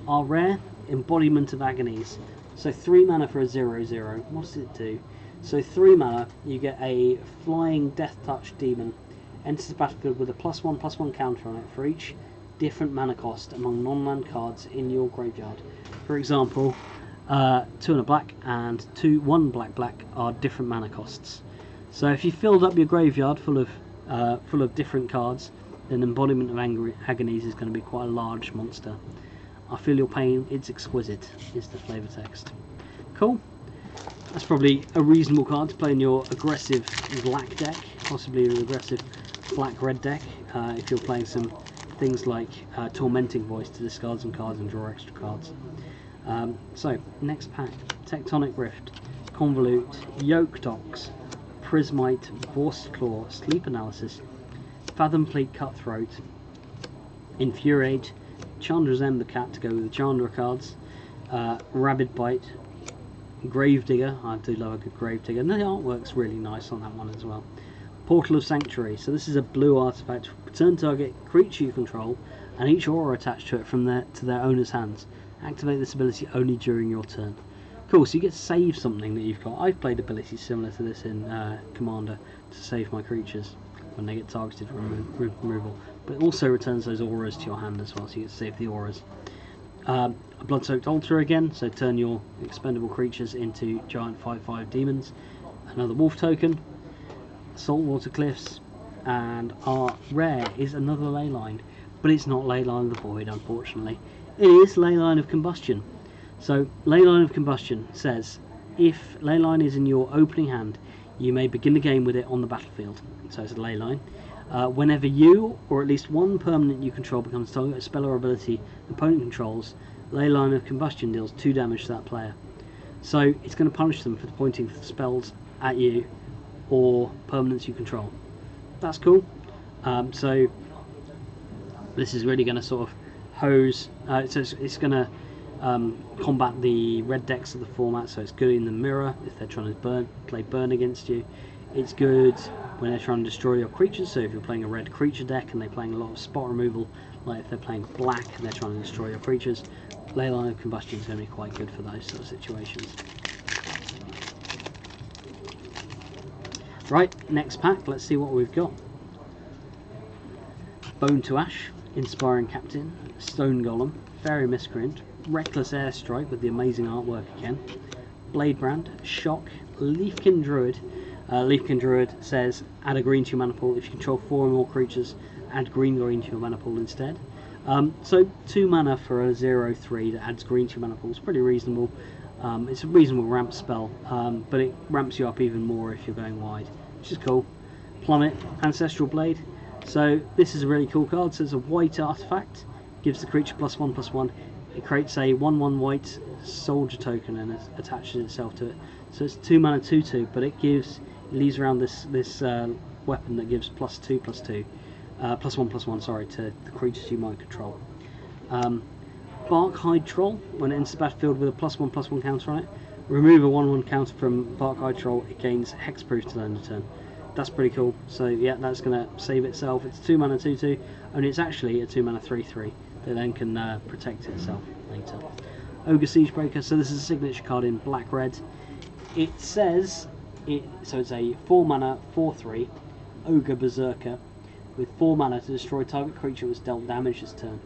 Our rare, Embodiment of Agonies. So 3 mana for a 0/0. What does it do? So 3 mana, you get a flying Death Touch demon. Enters the battlefield with a +1/+1 counter on it for each different mana cost among non-land cards in your graveyard. For example, 2 and a black and 1 black are different mana costs. So if you filled up your graveyard full of different cards, then Embodiment of Agonies is going to be quite a large monster. I feel your pain, it's exquisite, is the flavour text. Cool. That's probably a reasonable card to play in your aggressive black deck, possibly your aggressive black-red deck, if you're playing some things like Tormenting Voice to discard some cards and draw extra cards. So, next pack, Tectonic Rift, Convolute, Yoke Docks, Prismite, Borsted Claw, Sleep Analysis, Fathomfleet Cutthroat, Infuriate, Chandra's Ember Cat to go with the Chandra cards, Rabid Bite, Gravedigger. I do love a good Gravedigger, and the artwork's really nice on that one as well. Portal of Sanctuary. So this is a blue artifact. Return target creature you control and each aura attached to it from to their owner's hands. Activate this ability only during your turn. Cool, so you get to save something that you've got. I've played abilities similar to this in Commander to save my creatures when they get targeted for removal. But it also returns those auras to your hand as well, so you get to save the auras. A Blood-Soaked Altar again, so turn your expendable creatures into giant 5/5 demons. Another wolf token. Saltwater Cliffs, and our rare is another Leyline, but it's not Leyline of the Void, unfortunately. It is Leyline of Combustion. So Leyline of Combustion says if Leyline is in your opening hand, You may begin the game with it on the battlefield. So it's a ley line. Whenever you, or at least one permanent you control, becomes target of a spell or ability the opponent controls, Ley Line of Combustion deals 2 damage to that player. So it's going to punish them for pointing spells at you or permanents you control. That's cool. So this is really going to sort of hose, so it's going to combat the red decks of the format, so it's good in the mirror if they're trying to play burn against you. It's good when they're trying to destroy your creatures, so if you're playing a red creature deck and they're playing a lot of spot removal, like if they're playing black and they're trying to destroy your creatures, Ley Line of Combustion is going to be quite good for those sort of situations. Right, next pack, let's see what we've got. Bone to Ash, Inspiring Captain, Stone Golem, Fairy Miscreant, Reckless Airstrike with the amazing artwork again, Bladebrand, Shock, Leafkin Druid. Leafkin Druid says add a green to your mana pool. If you control 4 or more creatures, add green to your mana pool instead. So 2 mana for a 0/3 that adds green to your mana pool is pretty reasonable. It's a reasonable ramp spell, but it ramps you up even more if you're going wide, which is cool. Plummet, Ancestral Blade. So this is a really cool card. So it's a white artifact, gives the creature +1/+1. It creates a 1/1 white soldier token and it attaches itself to it. So it's 2 mana 2/2, but it leaves around this weapon that gives +2/+2, +1/+1, sorry, to the creatures you might control. Barkhide Troll, when it enters the battlefield with a +1/+1 counter on it, remove a 1/1 counter from Barkhide Troll, it gains hexproof to the end of turn. That's pretty cool. So yeah, that's going to save itself. It's 2 mana 2/2, and it's actually a 2 mana 3/3 that then can protect itself later. Ogre Siegebreaker, so this is a signature card in black-red. It says, so it's a 4 mana 4/3 Ogre Berserker with 4 mana to destroy target creature that was dealt damage this turn.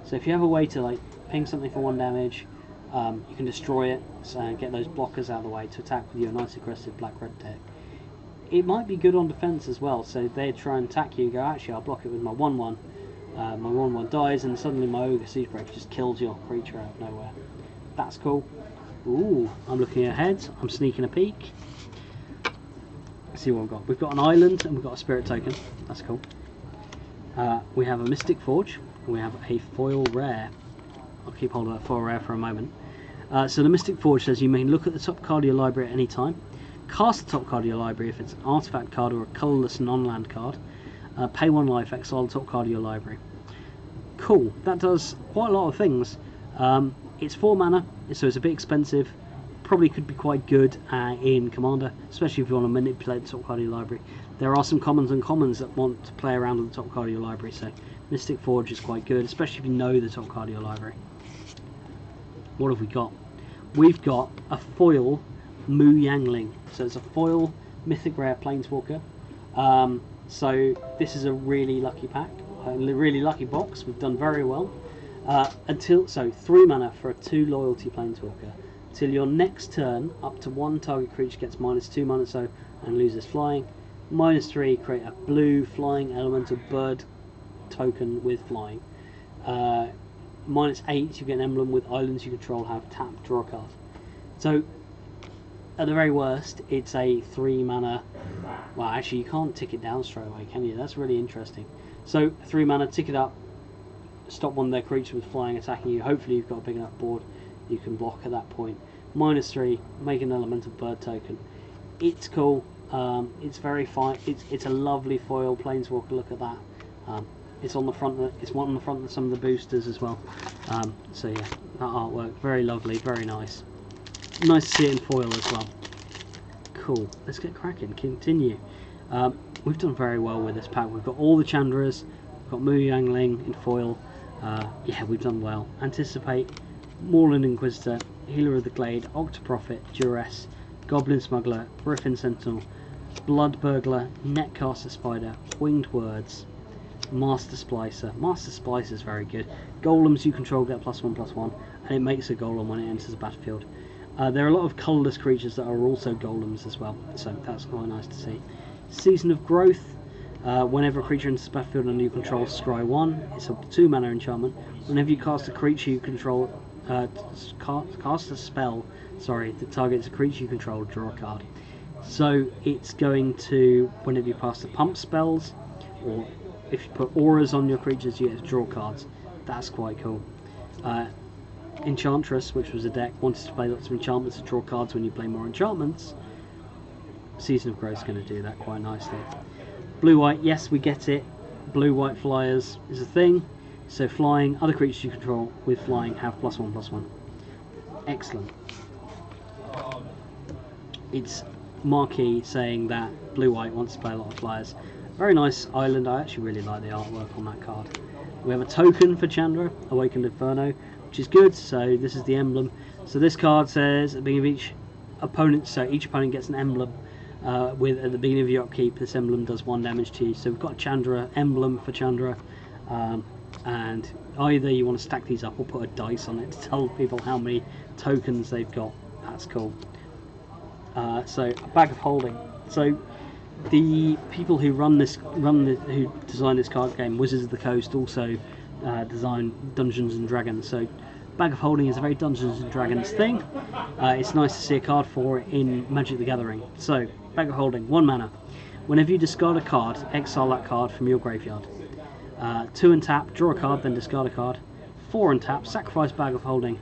So if you have a way to like ping something for 1 damage, you can destroy it and get those blockers out of the way to attack with your nice aggressive black-red deck. It might be good on defense as well, so they try and attack you and go, actually I'll block it with my 1/1. My 1/1 dies and suddenly my Ogre Siegebreaker just kills your creature out of nowhere. That's cool. Ooh, I'm looking ahead, I'm sneaking a peek. Let's see what we've got. We've got an island and we've got a spirit token. That's cool. We have a Mystic Forge. We have a foil rare. I'll keep hold of that foil rare for a moment. So the Mystic Forge says you may look at the top card of your library at any time. Cast the top card of your library if it's an artifact card or a colourless non-land card. Pay 1 life, exile the top card of your library. Cool. That does quite a lot of things. It's 4 mana, so it's a bit expensive. Probably could be quite good in Commander, especially if you want to manipulate the top card of your library. There are some commons and commons that want to play around with the top card of your library, so Mystic Forge is quite good, especially if you know the top card of your library. What have we got? We've got a foil Mu Yangling. So it's a foil Mythic Rare Planeswalker. So this is a really lucky pack, a really lucky box. We've done very well. 3 mana for a 2 loyalty Planeswalker. Till your next turn, up to 1 target creature gets -2 mana so and loses flying. -3, create a blue flying elemental bird token with flying. -8, you get an emblem with islands you control have tap, draw a card. So at the very worst, it's a 3 mana. Well, actually, you can't tick it down straight away, can you? That's really interesting. So 3 mana, tick it up, stop one of their creatures with flying attacking you. Hopefully, you've got a big enough board you can block at that point. -3, make an elemental bird token. It's cool. It's very fine. It's a lovely foil planeswalker. Look at that. It's on the front. It's one on the front of some of the boosters as well. So yeah, that artwork very lovely, very nice. Nice to see it in foil as well. Cool. Let's get cracking. Continue. We've done very well with this pack. We've got all the Chandras. We've got Mu Yangling in foil. Yeah, we've done well. Anticipate, Moorland Inquisitor, Healer of the Glade, Octoprophet, Duress, Goblin Smuggler, Griffin Sentinel, Blood Burglar, Netcaster Spider, Winged Words, Master Splicer. Master Splicer is very good. Golems you control get +1/+1, and it makes a golem when it enters the battlefield. There are a lot of colourless creatures that are also golems as well, so that's quite nice to see. Season of Growth. Whenever a creature enters the battlefield under you control, scry 1. It's a 2 mana enchantment. Whenever you cast a creature you control, cast a spell, that targets a creature you control, draw a card. So it's going to, whenever you pass the pump spells, or if you put auras on your creatures, you get to draw cards. That's quite cool. Enchantress, which was a deck, wanted to play lots of enchantments to draw cards when you play more enchantments. Season of Growth is going to do that quite nicely. Blue-white, yes, we get it. Blue-white flyers is a thing. So flying, other creatures you control with flying have +1/+1. Excellent. It's marquee saying that blue-white wants to play a lot of flyers. Very nice island. I actually really like the artwork on that card. We have a token for Chandra, Awakened Inferno, which is good. So this is the emblem. So this card says at the beginning of each opponent, so each opponent gets an emblem. At the beginning of your upkeep, this emblem does 1 damage to you. So we've got a Chandra emblem for Chandra, and either you want to stack these up or put a dice on it to tell people how many tokens they've got. That's cool. So a bag of holding. So the people who who designed this card game, Wizards of the Coast, also designed Dungeons and Dragons. So bag of holding is a very Dungeons and Dragons thing. It's nice to see a card for it in Magic the Gathering. So bag of holding, 1 mana. Whenever you discard a card, exile that card from your graveyard. 2 and tap, draw a card, then discard a card. 4 and tap, sacrifice bag of holding.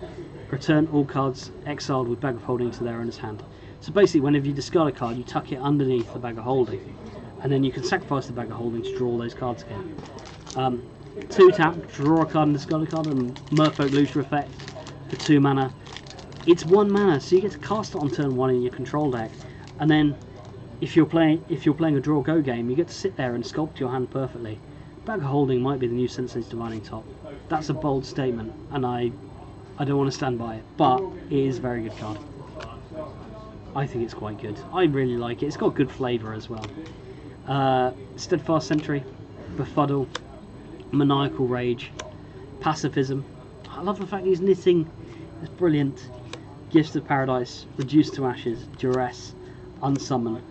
Return all cards exiled with bag of holding to their owner's hand. So basically, whenever you discard a card, you tuck it underneath the bag of holding, and then you can sacrifice the bag of holding to draw those cards again. 2 tap, draw a card and discard a card, and Merfolk Looter effect for 2 mana. It's 1 mana, so you get to cast it on turn 1 in your control deck, and then if you're playing a draw go game, you get to sit there and sculpt your hand perfectly. Bag of holding might be the new Sensei's Divining Top. That's a bold statement, and I don't want to stand by it, but it is a very good card. I think it's quite good. I really like it. It's got good flavour as well. Steadfast Sentry, Befuddle, Maniacal Rage, Pacifism. I love the fact he's knitting. It's brilliant. Gifts of Paradise, Reduced to Ashes, Duress, Unsummon,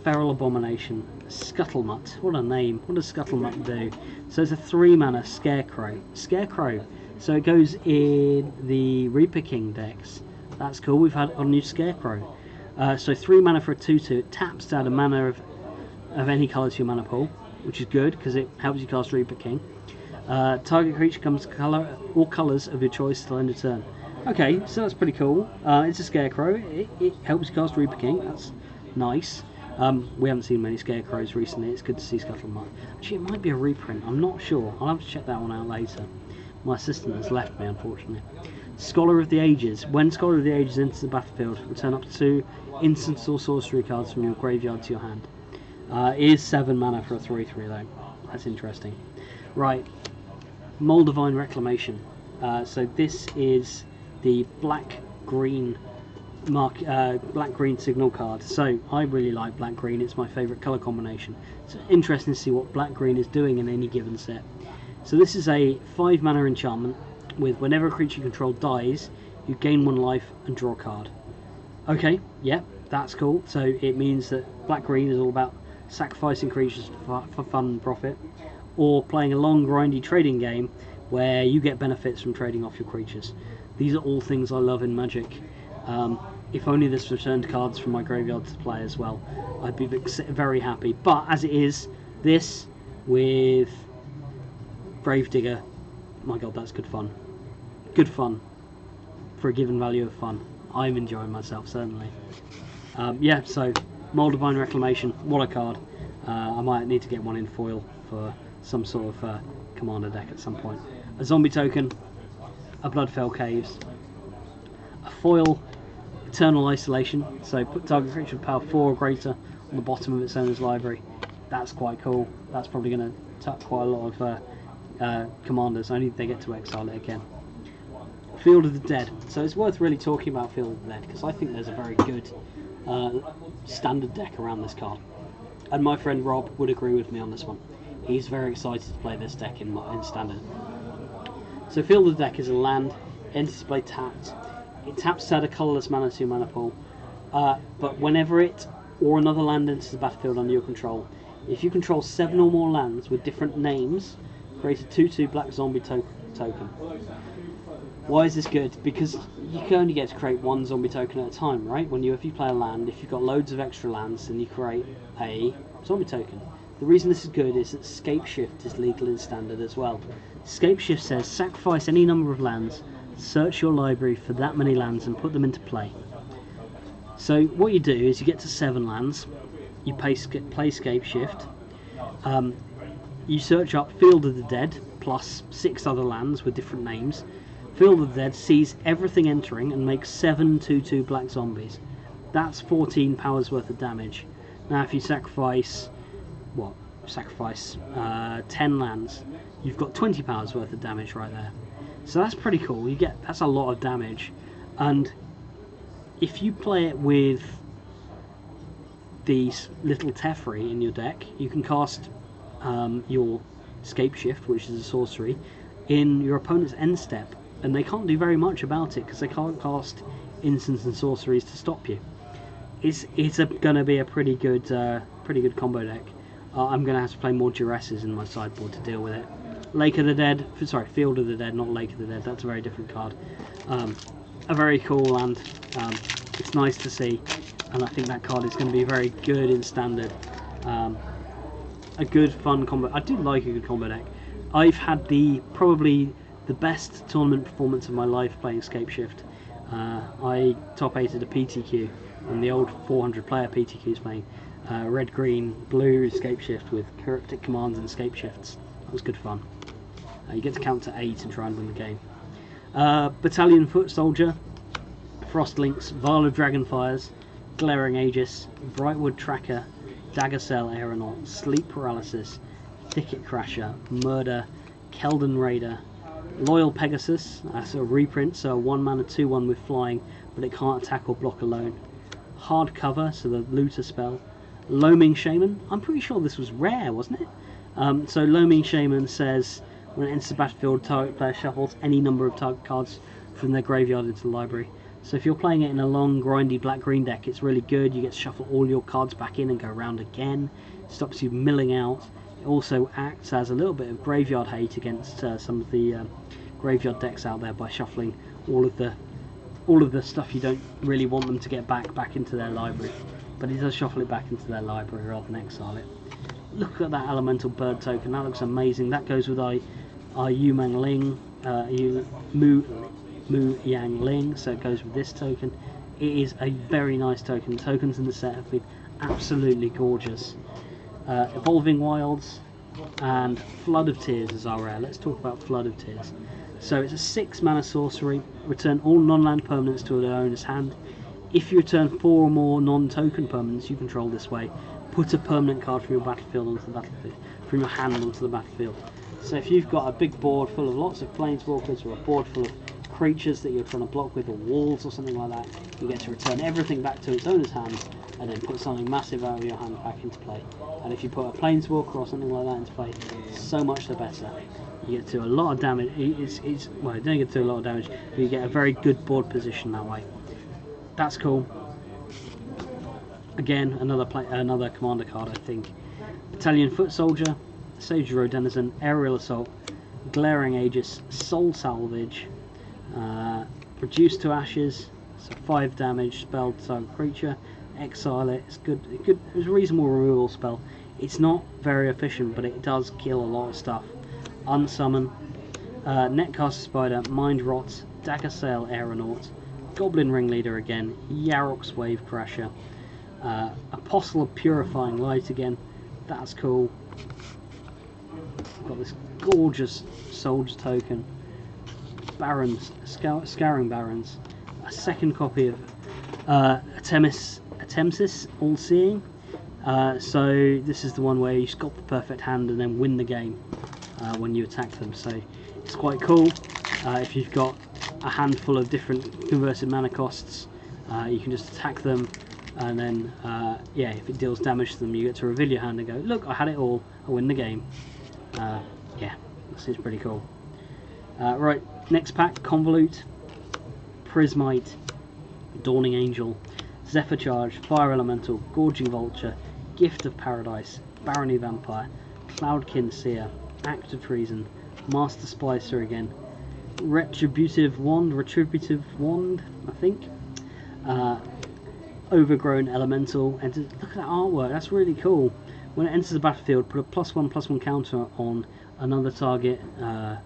Feral Abomination, Scuttlemutt. What a name. What does Scuttlemutt do? So it's a 3 mana Scarecrow. Scarecrow. So it goes in the Reaper King decks. That's cool. We've had a new Scarecrow. So 3 mana for a 2/2. It taps to add a mana of any colour to your mana pool, which is good because it helps you cast Reaper King. Target creature comes all colours of your choice till end of turn. Okay, so that's pretty cool. It's a Scarecrow. It helps you cast Reaper King. That's nice. We haven't seen many Scarecrows recently. It's good to see Scuttlemutt. Actually, it might be a reprint. I'm not sure. I'll have to check that one out later. My assistant has left me, unfortunately. Scholar of the Ages. When Scholar of the Ages enters the battlefield, return up to 2 instant or sorcery cards from your graveyard to your hand. It is 7 mana for a 3/3 though. That's interesting. Right. Moldavine Reclamation. So this is the black-green signal card. So I really like black-green. It's my favourite colour combination. It's interesting to see what black-green is doing in any given set. So this is a 5 mana enchantment with whenever a creature you control dies, you gain 1 life and draw a card. Okay, yep, that's cool. So it means that black-green is all about sacrificing creatures for fun and profit, or playing a long grindy trading game where you get benefits from trading off your creatures. These are all things I love in Magic. If only this returned cards from my graveyard to play as well, I'd be very happy. But as it is, this with Gravedigger, my god, that's good fun. Good fun for a given value of fun. I'm enjoying myself, certainly. Yeah, so Moldavine Reclamation, what a card. I might need to get one in foil for some sort of commander deck at some point. A zombie token, a Bloodfell Caves, a foil Eternal Isolation, so put target creature with power 4 or greater on the bottom of its owner's library. That's quite cool. That's probably going to tap quite a lot of commanders, only they get to exile it again. Field of the Dead. So it's worth really talking about Field of the Dead because I think there's a very good standard deck around this card. And my friend Rob would agree with me on this one. He's very excited to play this deck in standard. So Field of the Deck is a land, enters play tapped. It taps to add a colourless mana to your mana pool. But whenever it or another land enters the battlefield under your control, if you control 7 or more lands with different names, create a 2/2 black zombie token. Why is this good? Because you can only get to create one zombie token at a time, right? If you play a land, if you've got loads of extra lands, then you create a zombie token. The reason this is good is that Scape Shift is legal in Standard as well. Scape Shift says sacrifice any number of lands, search your library for that many lands and put them into play. So what you do is you get to 7 lands, you play Scape Shift, you search up Field of the Dead plus 6 other lands with different names. Field of the Dead sees everything entering and makes 7 2/2 black zombies. That's 14 powers worth of damage. Now if you sacrifice 10 lands, you've got 20 powers worth of damage right there. So that's pretty cool. That's a lot of damage, and if you play it with these little Teferi in your deck, you can cast your Scape Shift, which is a sorcery, in your opponent's end step, and they can't do very much about it because they can't cast instants and sorceries to stop you. It's going to be a pretty good combo deck. I'm going to have to play more Duresses in my sideboard to deal with it. Field of the Dead, not Lake of the Dead. That's a very different card. A very cool land. It's nice to see, and I think that card is going to be very good in Standard. A good fun combo. I do like a good combo deck. I've had probably the best tournament performance of my life playing Scape Shift. I top 8'd a PTQ, and the old 400 player PTQ is playing red, green, blue Scape Shift with cryptic commands and Scape Shifts. That was good fun. You get to count to 8 and try and win the game. Battalion Foot Soldier, Frost Links, Vial of Dragonfires, Glaring Aegis, Brightwood Tracker, Dagger Cell Aeronaut, Sleep Paralysis, Thicket Crasher, Murder, Keldon Raider, Loyal Pegasus, that's a reprint, so a 1-mana 2/1 with flying, but it can't attack or block alone. Hard Cover, so the looter spell. Loaming Shaman, I'm pretty sure this was rare, wasn't it? So Loaming Shaman says when it enters the battlefield, target player shuffles any number of target cards from their graveyard into the library. So if you're playing it in a long, grindy black-green deck, it's really good. You get to shuffle all your cards back in and go around again. It stops you milling out. It also acts as a little bit of graveyard hate against some of the graveyard decks out there by shuffling all of the stuff you don't really want them to get back into their library. But it does shuffle it back into their library rather than exile it. Look at that elemental bird token. That looks amazing. That goes with our Yumang Ling, Mu Yang Ling, so it goes with this token. It is a very nice token. The tokens in the set have been absolutely gorgeous. Evolving Wilds and Flood of Tears is our rare. Let's talk about Flood of Tears. So it's a 6-mana sorcery. Return all non-land permanents to their owner's hand. If you return 4 or more non-token permanents you control this way, put a permanent card from your battlefield onto the battlefield, from your hand onto the battlefield. So if you've got a big board full of lots of planeswalkers, or a board full of creatures that you're trying to block with, or walls or something like that, you get to return everything back to its owner's hand and then put something massive out of your hand back into play. And if you put a planeswalker or something like that into play, so much the better. You get to a lot of damage. Well, you don't get to a lot of damage, but you get a very good board position that way. That's cool. Again, another commander card, I think. Battalion Foot Soldier, Sage Road Denizen, Aerial Assault, Glaring Aegis, Soul Salvage, Reduce to Ashes, so 5 damage, spell to target creature, exile it. It's good. It's a reasonable removal spell. It's not very efficient, but it does kill a lot of stuff. Unsummon, Netcaster Spider, Mind Rot, Dagger Sail Aeronaut, Goblin Ringleader again, Yarok's Wave Crasher, Apostle of Purifying Light again. That's cool. We've got this gorgeous Soldier token, Barons, Scouring Barons, a second copy of Atemsis, All Seeing. So this is the one where you sculpt the perfect hand and then win the game when you attack them. So it's quite cool. If you've got a handful of different converted mana costs, you can just attack them, and then yeah, if it deals damage to them, you get to reveal your hand and go, look, I had it all, I win the game. Yeah, this is pretty cool. Right, next pack: Convolute, Prismite, Dawning Angel, Zephyr Charge, Fire Elemental, Gorging Vulture, Gift of Paradise, Barony Vampire, Cloudkin Seer, Act of Treason, Master Splicer again, Retributive Wand, I think. Overgrown Elemental. And look at that artwork, that's really cool. When it enters the battlefield, put a +1/+1 counter on another target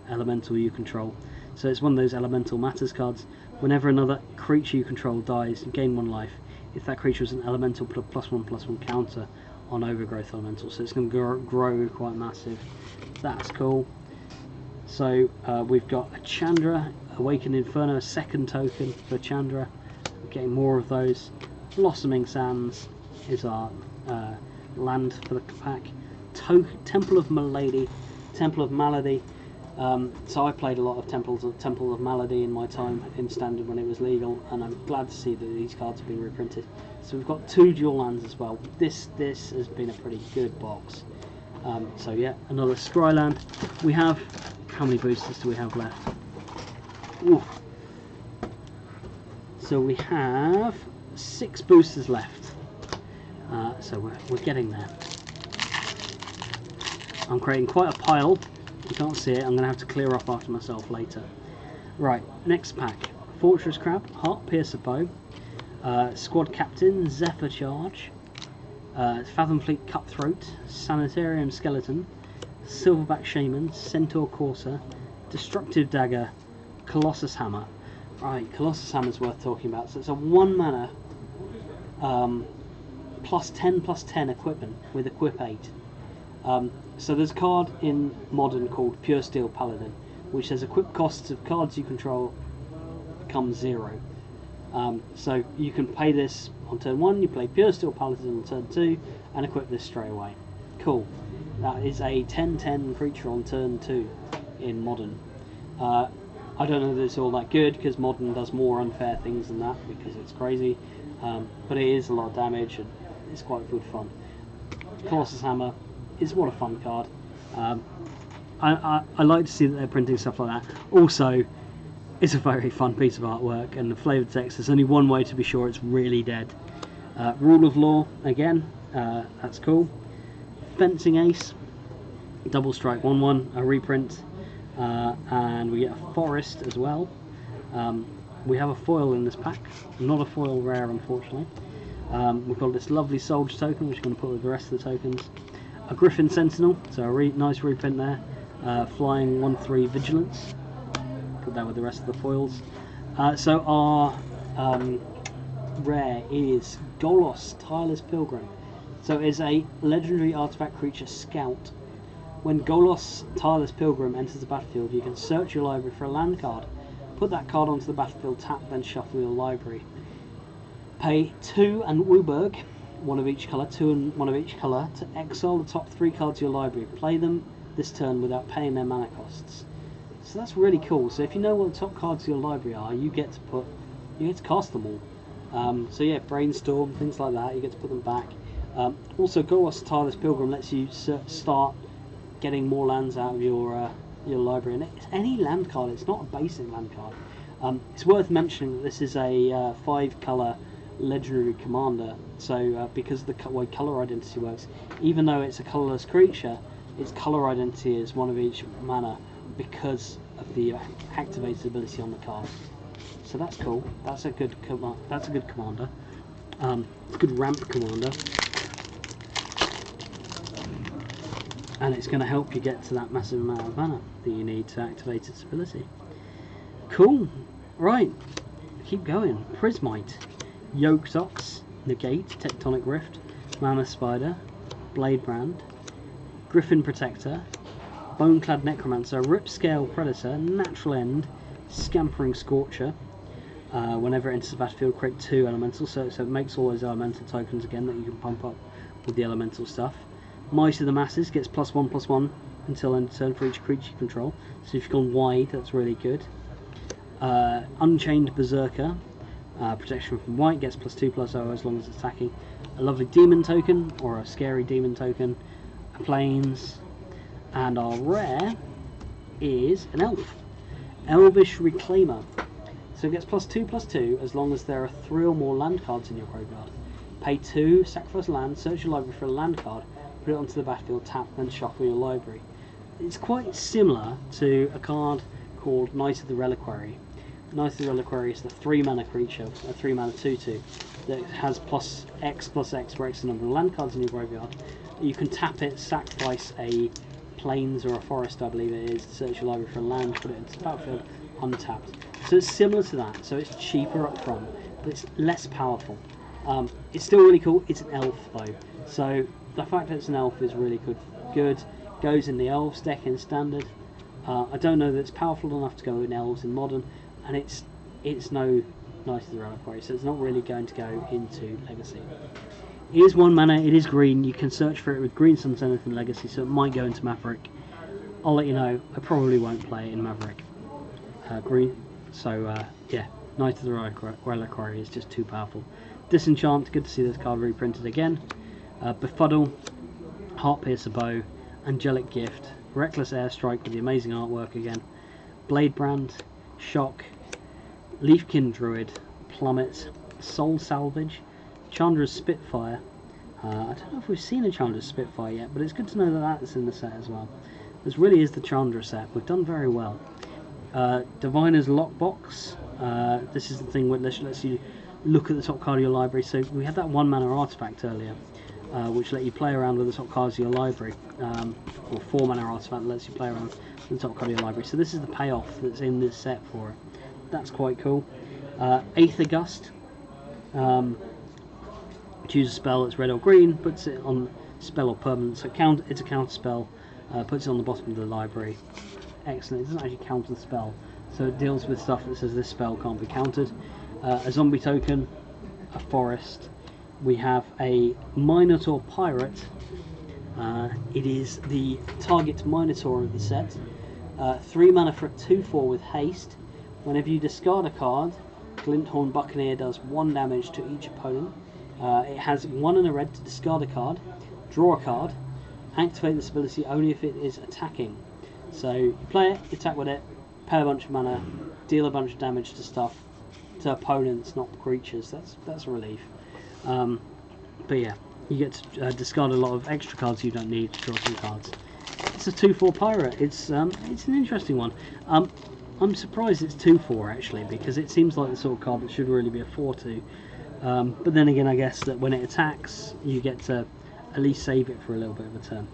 elemental you control. So it's one of those Elemental Matters cards. Whenever another creature you control dies, you gain 1 life. If that creature is an elemental, put a +1/+1 counter on Overgrowth Elemental. So it's going to grow quite massive. That's cool. So we've got a Chandra, Awakened Inferno, a second token for Chandra. We're getting more of those. Blossoming Sands is our land for the pack. Temple of Malady. So I played a lot of Temple of Malady in my time in Standard when it was legal, and I'm glad to see that these cards have been reprinted. So we've got 2 dual lands as well. This has been a pretty good box. So yeah, another Scry land. We have, how many boosters do we have left? Ooh. So we have 6 boosters left. So we're getting there. I'm creating quite a pile. You can't see it. I'm going to have to clear off after myself later. Right, next pack. Fortress Crab, Heart Piercer Bow, Squad Captain, Zephyr Charge, Fathom Fleet Cutthroat, Sanitarium Skeleton, Silverback Shaman, Centaur Courser, Destructive Dagger, Colossus Hammer. Right, Colossus Hammer is worth talking about. So it's a 1 mana +10/+10 equipment with Equip 8. So there's a card in Modern called Pure Steel Paladin, which says equip costs of cards you control become 0. So you can play this on turn 1, you play Pure Steel Paladin on turn 2, and equip this straight away. Cool. That is a 10/10 creature on turn 2 in Modern. I don't know that it's all that good, because Modern does more unfair things than that, because it's crazy. But it is a lot of damage, and it's quite good fun. Colossus Hammer is what a fun card. I like to see that they're printing stuff like that. Also, it's a very fun piece of artwork, and the flavoured text, there's only one way to be sure it's really dead. Rule of Law, again, that's cool. Fencing Ace, double strike 1/1, a reprint, and we get a Forest as well. We have a foil in this pack, not a foil rare unfortunately. We've got this lovely Soldier token, which we're going to put with the rest of the tokens. A Griffin Sentinel, so a nice reprint there. Flying 1/3 Vigilance. Put that with the rest of the foils. So our rare is Golos, Tireless Pilgrim. So it is a legendary artifact creature Scout. When Golos, Tireless Pilgrim enters the battlefield, you can search your library for a land card. Put that card onto the battlefield, tap, then shuffle your library. Pay 2 and Wooburg, 1 of each colour, 2 and 1 of each colour, to exile the top 3 cards of your library. Play them this turn without paying their mana costs. So that's really cool. So if you know what the top cards of your library are, you get to cast them all. So yeah, Brainstorm, things like that, you get to put them back. Also, Golos, Tireless Pilgrim lets you start getting more lands out of your library, and it's any land card. It's not a basic land card. It's worth mentioning that this is a 5-colour legendary commander. So because of the way colour identity works, even though it's a colourless creature, its colour identity is 1 of each mana because of the activated ability on the card. So that's cool. That's a good commander. It's a good ramp commander. And it's going to help you get to that massive amount of mana that you need to activate its ability. Cool. Right. Keep going. Prismite. Yoked Ox. Negate. Tectonic Rift. Mammoth Spider. Blade Brand. Griffin Protector. Boneclad Necromancer. Ripscale Predator. Natural End. Scampering Scorcher. Whenever it enters the battlefield, create 2 elementals. So it makes all those elemental tokens again that you can pump up with the elemental stuff. Might of the Masses gets +1/+1 until end of turn for each creature you control. So if you've gone wide, that's really good. Unchained Berserker, protection from white, gets +2/+0 as long as it's attacking. A lovely demon token, or a scary demon token. Plains. And our rare is an elf. Elvish Reclaimer. So it gets +2/+2 as long as there are 3 or more land cards in your graveyard. Pay 2, sacrifice land, search your library for a land card, put it onto the battlefield, tap, then shuffle your library. It's quite similar to a card called Knight of the Reliquary. Knight of the Reliquary is the 3-mana creature, a 3-mana 2/2 that has +X for X number of land cards in your graveyard. You can tap it, sacrifice a plains or a forest, I believe it is, search your library for a land, put it into the battlefield, untapped. So it's similar to that, so it's cheaper up front, but it's less powerful. It's still really cool. It's an elf though, so the fact that it's an elf is really good. Goes in the elves deck in standard. I don't know that it's powerful enough to go in elves in modern, and it's no Knight of the Reliquary, so it's not really going to go into legacy. It is 1 mana, it is green, you can search for it with green Sun Zenith and Legacy, so it might go into Maverick. I'll let you know, I probably won't play it in Maverick green, so yeah, Knight of the Reliquary is just too powerful. Disenchant, good to see this card reprinted again. Befuddle, Heart Piercer Bow, Angelic Gift, Reckless Airstrike with the amazing artwork again, Bladebrand, Shock, Leafkin Druid, Plummet, Soul Salvage, Chandra's Spitfire. I don't know if we've seen a Chandra's Spitfire yet, but it's good to know that that's in the set as well. This really is the Chandra set. We've done very well. Diviner's Lockbox. This is the thing that lets you look at the top card of your library. So we had that 1 mana artifact earlier, which let you play around with the top cards of your library, or 4 mana artifact that lets you play around with the top card of your library. So this is the payoff that's in this set for it. That's quite cool. Aether Gust. Choose a spell that's red or green, puts it on spell or permanent, so it's a counter spell, puts it on the bottom of the library. Excellent. It doesn't actually counter the spell, so it deals with stuff that says this spell can't be countered. A zombie token, a forest. We have a Minotaur Pirate. It is the target Minotaur of the set. 3 mana for a 2/4 with haste. Whenever you discard a card, Glinthorn Buccaneer does 1 damage to each opponent. It has 1 and a red to discard a card, draw a card, activate this ability only if it is attacking. So you play it, you attack with it, pay a bunch of mana, deal a bunch of damage to stuff, to opponents, not creatures. That's a relief. But yeah, you get to discard a lot of extra cards you don't need to draw some cards. It's a 2/4 pirate. It's an interesting one. I'm surprised it's 2/4 actually, because it seems like the sort of card that should really be a 4/2. But then again, I guess that when it attacks, you get to at least save it for a little bit of a turn.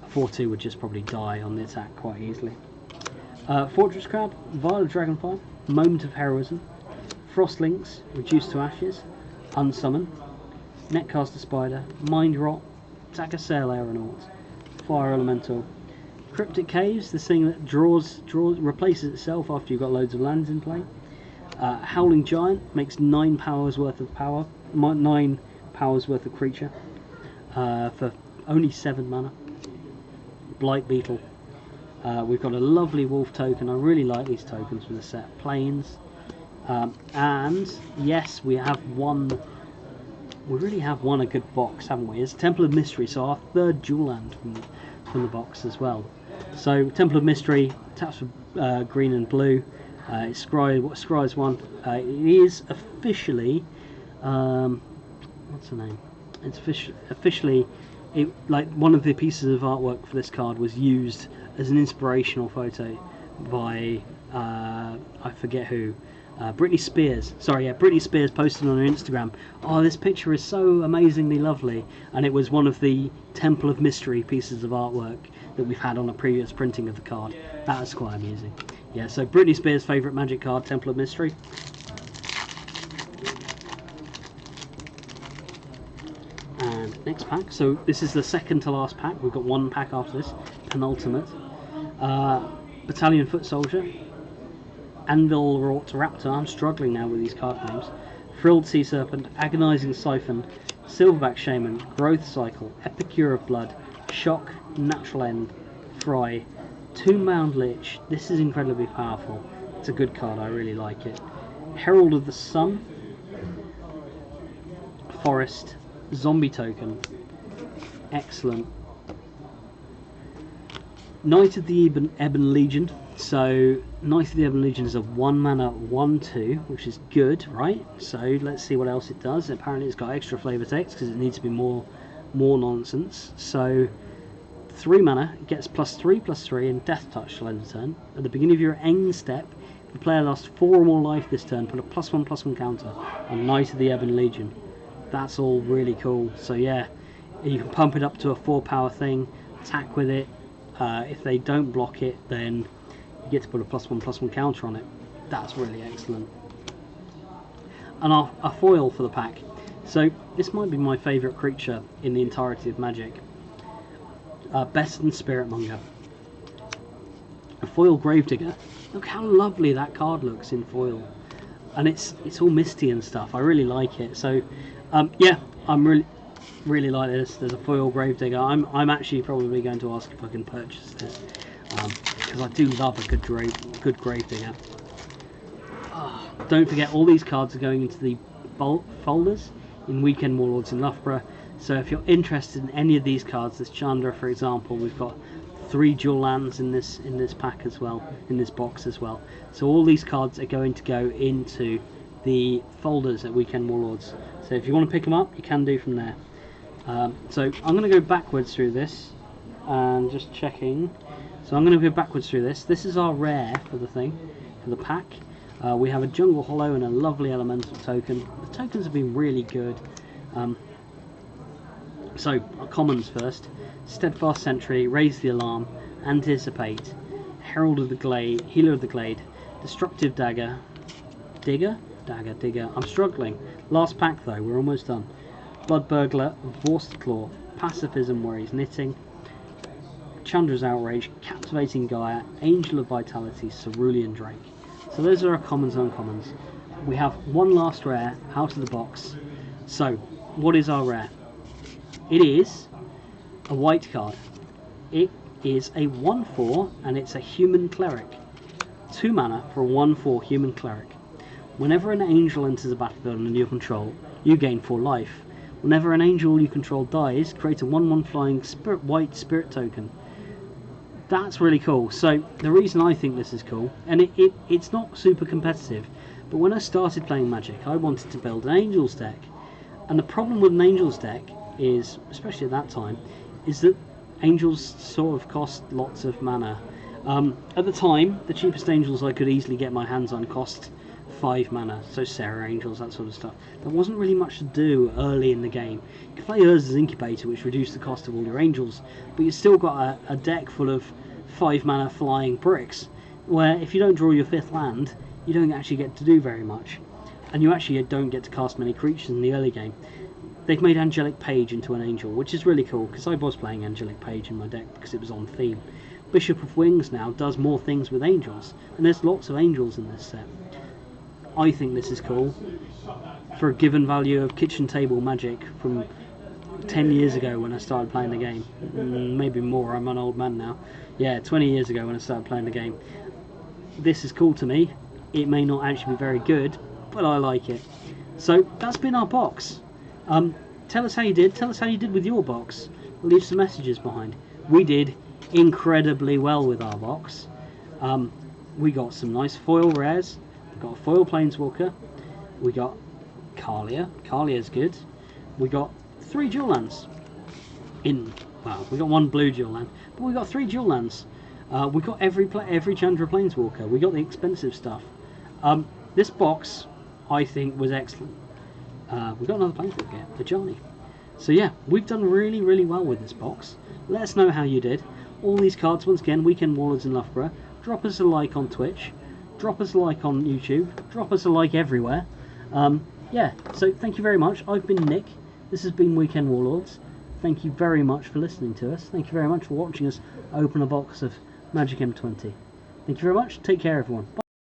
A 4/2 would just probably die on the attack quite easily. Fortress Crab, Vial of Dragonfire, Moment of Heroism, Frostlinks, Reduced to Ashes, Unsummon, Netcaster Spider, Mind Rot, Attack a Sail Aeronaut, Fire Elemental, Cryptic Caves, this thing that replaces itself after you've got loads of lands in play. Howling Giant makes 9 powers worth of power, 9 powers worth of creature for only 7 mana. Blight Beetle. We've got a lovely wolf token. I really like these tokens from the set. Plains. And yes, we have one. We really have won a good box, haven't we? It's Temple of Mystery, so our 3rd dual land from the box as well. So Temple of Mystery, taps for green and blue. It's Scry's one. It is officially, what's the name? It's officially, like one of the pieces of artwork for this card was used as an inspirational photo by I forget who. Britney Spears. Sorry, yeah, Britney Spears posted on her Instagram, "Oh, this picture is so amazingly lovely," and it was one of the Temple of Mystery pieces of artwork that we've had on a previous printing of the card. That was quite amusing. Yeah, so Britney Spears' favourite Magic card, Temple of Mystery. And next pack. So this is the second to last pack. We've got 1 pack after this, penultimate. Battalion Foot Soldier, Anvil Wrought Raptor. I'm struggling now with these card names. Frilled Sea Serpent, Agonizing Siphon, Silverback Shaman, Growth Cycle, Epicure of Blood, Shock, Natural End, Fry, Tomb Mound Lich. This is incredibly powerful. It's a good card, I really like it. Herald of the Sun, Forest, Zombie Token, excellent. Knight of the Ebon Legion. So Knight of the Ebon Legion is a 1 mana 1/2, which is good, right? So let's see what else it does. Apparently it's got extra flavor text because it needs to be more nonsense. So 3 mana, it gets +3/+3 and Death Touch till end of turn. At the beginning of your end step, if the player lost 4 or more life this turn, put a +1/+1 counter on Knight of the Ebon Legion. That's all really cool. So yeah, you can pump it up to a 4 power thing, attack with it. If they don't block it, then you get to put a +1/+1 counter on it. That's really excellent. And a foil for the pack. So this might be my favourite creature in the entirety of Magic. Better than Spiritmonger. A foil Gravedigger. Look how lovely that card looks in foil, and it's all misty and stuff. I really like it. So yeah, I'm really like this. There's a foil Gravedigger. I'm actually probably going to ask if I can purchase it, because I do love a good Gravedigger. Don't forget, all these cards are going into the folders in Weekend Warlords in Loughborough. So if you're interested in any of these cards, this Chandra for example, we've got 3 dual lands in this pack as well, in this box as well. So all these cards are going to go into the folders at Weekend Warlords. So if you want to pick them up, you can do from there. So I'm going to go backwards through this, and just checking. So I'm going to go backwards through this. This is our rare for the pack. We have a Jungle Hollow and a lovely Elemental token. The tokens have been really good. So our commons first: Steadfast Sentry, Raise the Alarm, Anticipate, Herald of the Glade, Healer of the Glade, Destructive Dagger, Digger. I'm struggling. Last pack though, we're almost done. Blood Burglar, Vorst Claw, Pacifism Worries Knitting, Chandra's Outrage, Captivating Gaia, Angel of Vitality, Cerulean Drake. So those are our commons and uncommons. We have one last rare out of the box. So what is our rare? It is a white card. It is a 1/4 and it's a Human Cleric. 2 mana for a 1/4 Human Cleric. Whenever an angel enters a battlefield under your control, you gain 4 life. Whenever an angel you control dies, create a 1/1 flying white spirit token. That's really cool. So the reason I think this is cool, and it's not super competitive, but when I started playing Magic, I wanted to build an Angels deck. And the problem with an Angels deck is, especially at that time, is that Angels sort of cost lots of mana. At the time, the cheapest Angels I could easily get my hands on cost 5 mana, so Sarah Angels, that sort of stuff. There wasn't really much to do early in the game. You could play Urza's Incubator, which reduced the cost of all your Angels, but you still got a deck full of 5 mana flying bricks, where if you don't draw your 5th land, you don't actually get to do very much, and you actually don't get to cast many creatures in the early game. They've made Angelic Page into an Angel, which is really cool, because I was playing Angelic Page in my deck because it was on theme. Bishop of Wings now does more things with Angels, and there's lots of Angels in this set. I think this is cool. For a given value of kitchen table Magic from 10 years ago when I started playing the game, maybe more, I'm an old man now. Yeah, 20 years ago when I started playing the game. This is cool to me. It may not actually be very good, but I like it. So that's been our box. Tell us how you did. Tell us how you did with your box. Leave some messages behind. We did incredibly well with our box. We got some nice foil rares. We got a foil Planeswalker. We got Kalia. Kalia's good. We got 3 dual lands. Well, we got 1 blue dual land, but we got 3 dual lands. We got every Chandra Planeswalker. We got the expensive stuff. This box, I think, was excellent. We got another Planeswalker, the Johnny. So yeah, we've done really, really well with this box. Let us know how you did. All these cards, once again, Weekend Warlords in Loughborough. Drop us a like on Twitch. Drop us a like on YouTube. Drop us a like everywhere. Yeah, so thank you very much. I've been Nick. This has been Weekend Warlords. Thank you very much for listening to us. Thank you very much for watching us open a box of Magic M20. Thank you very much. Take care, everyone. Bye.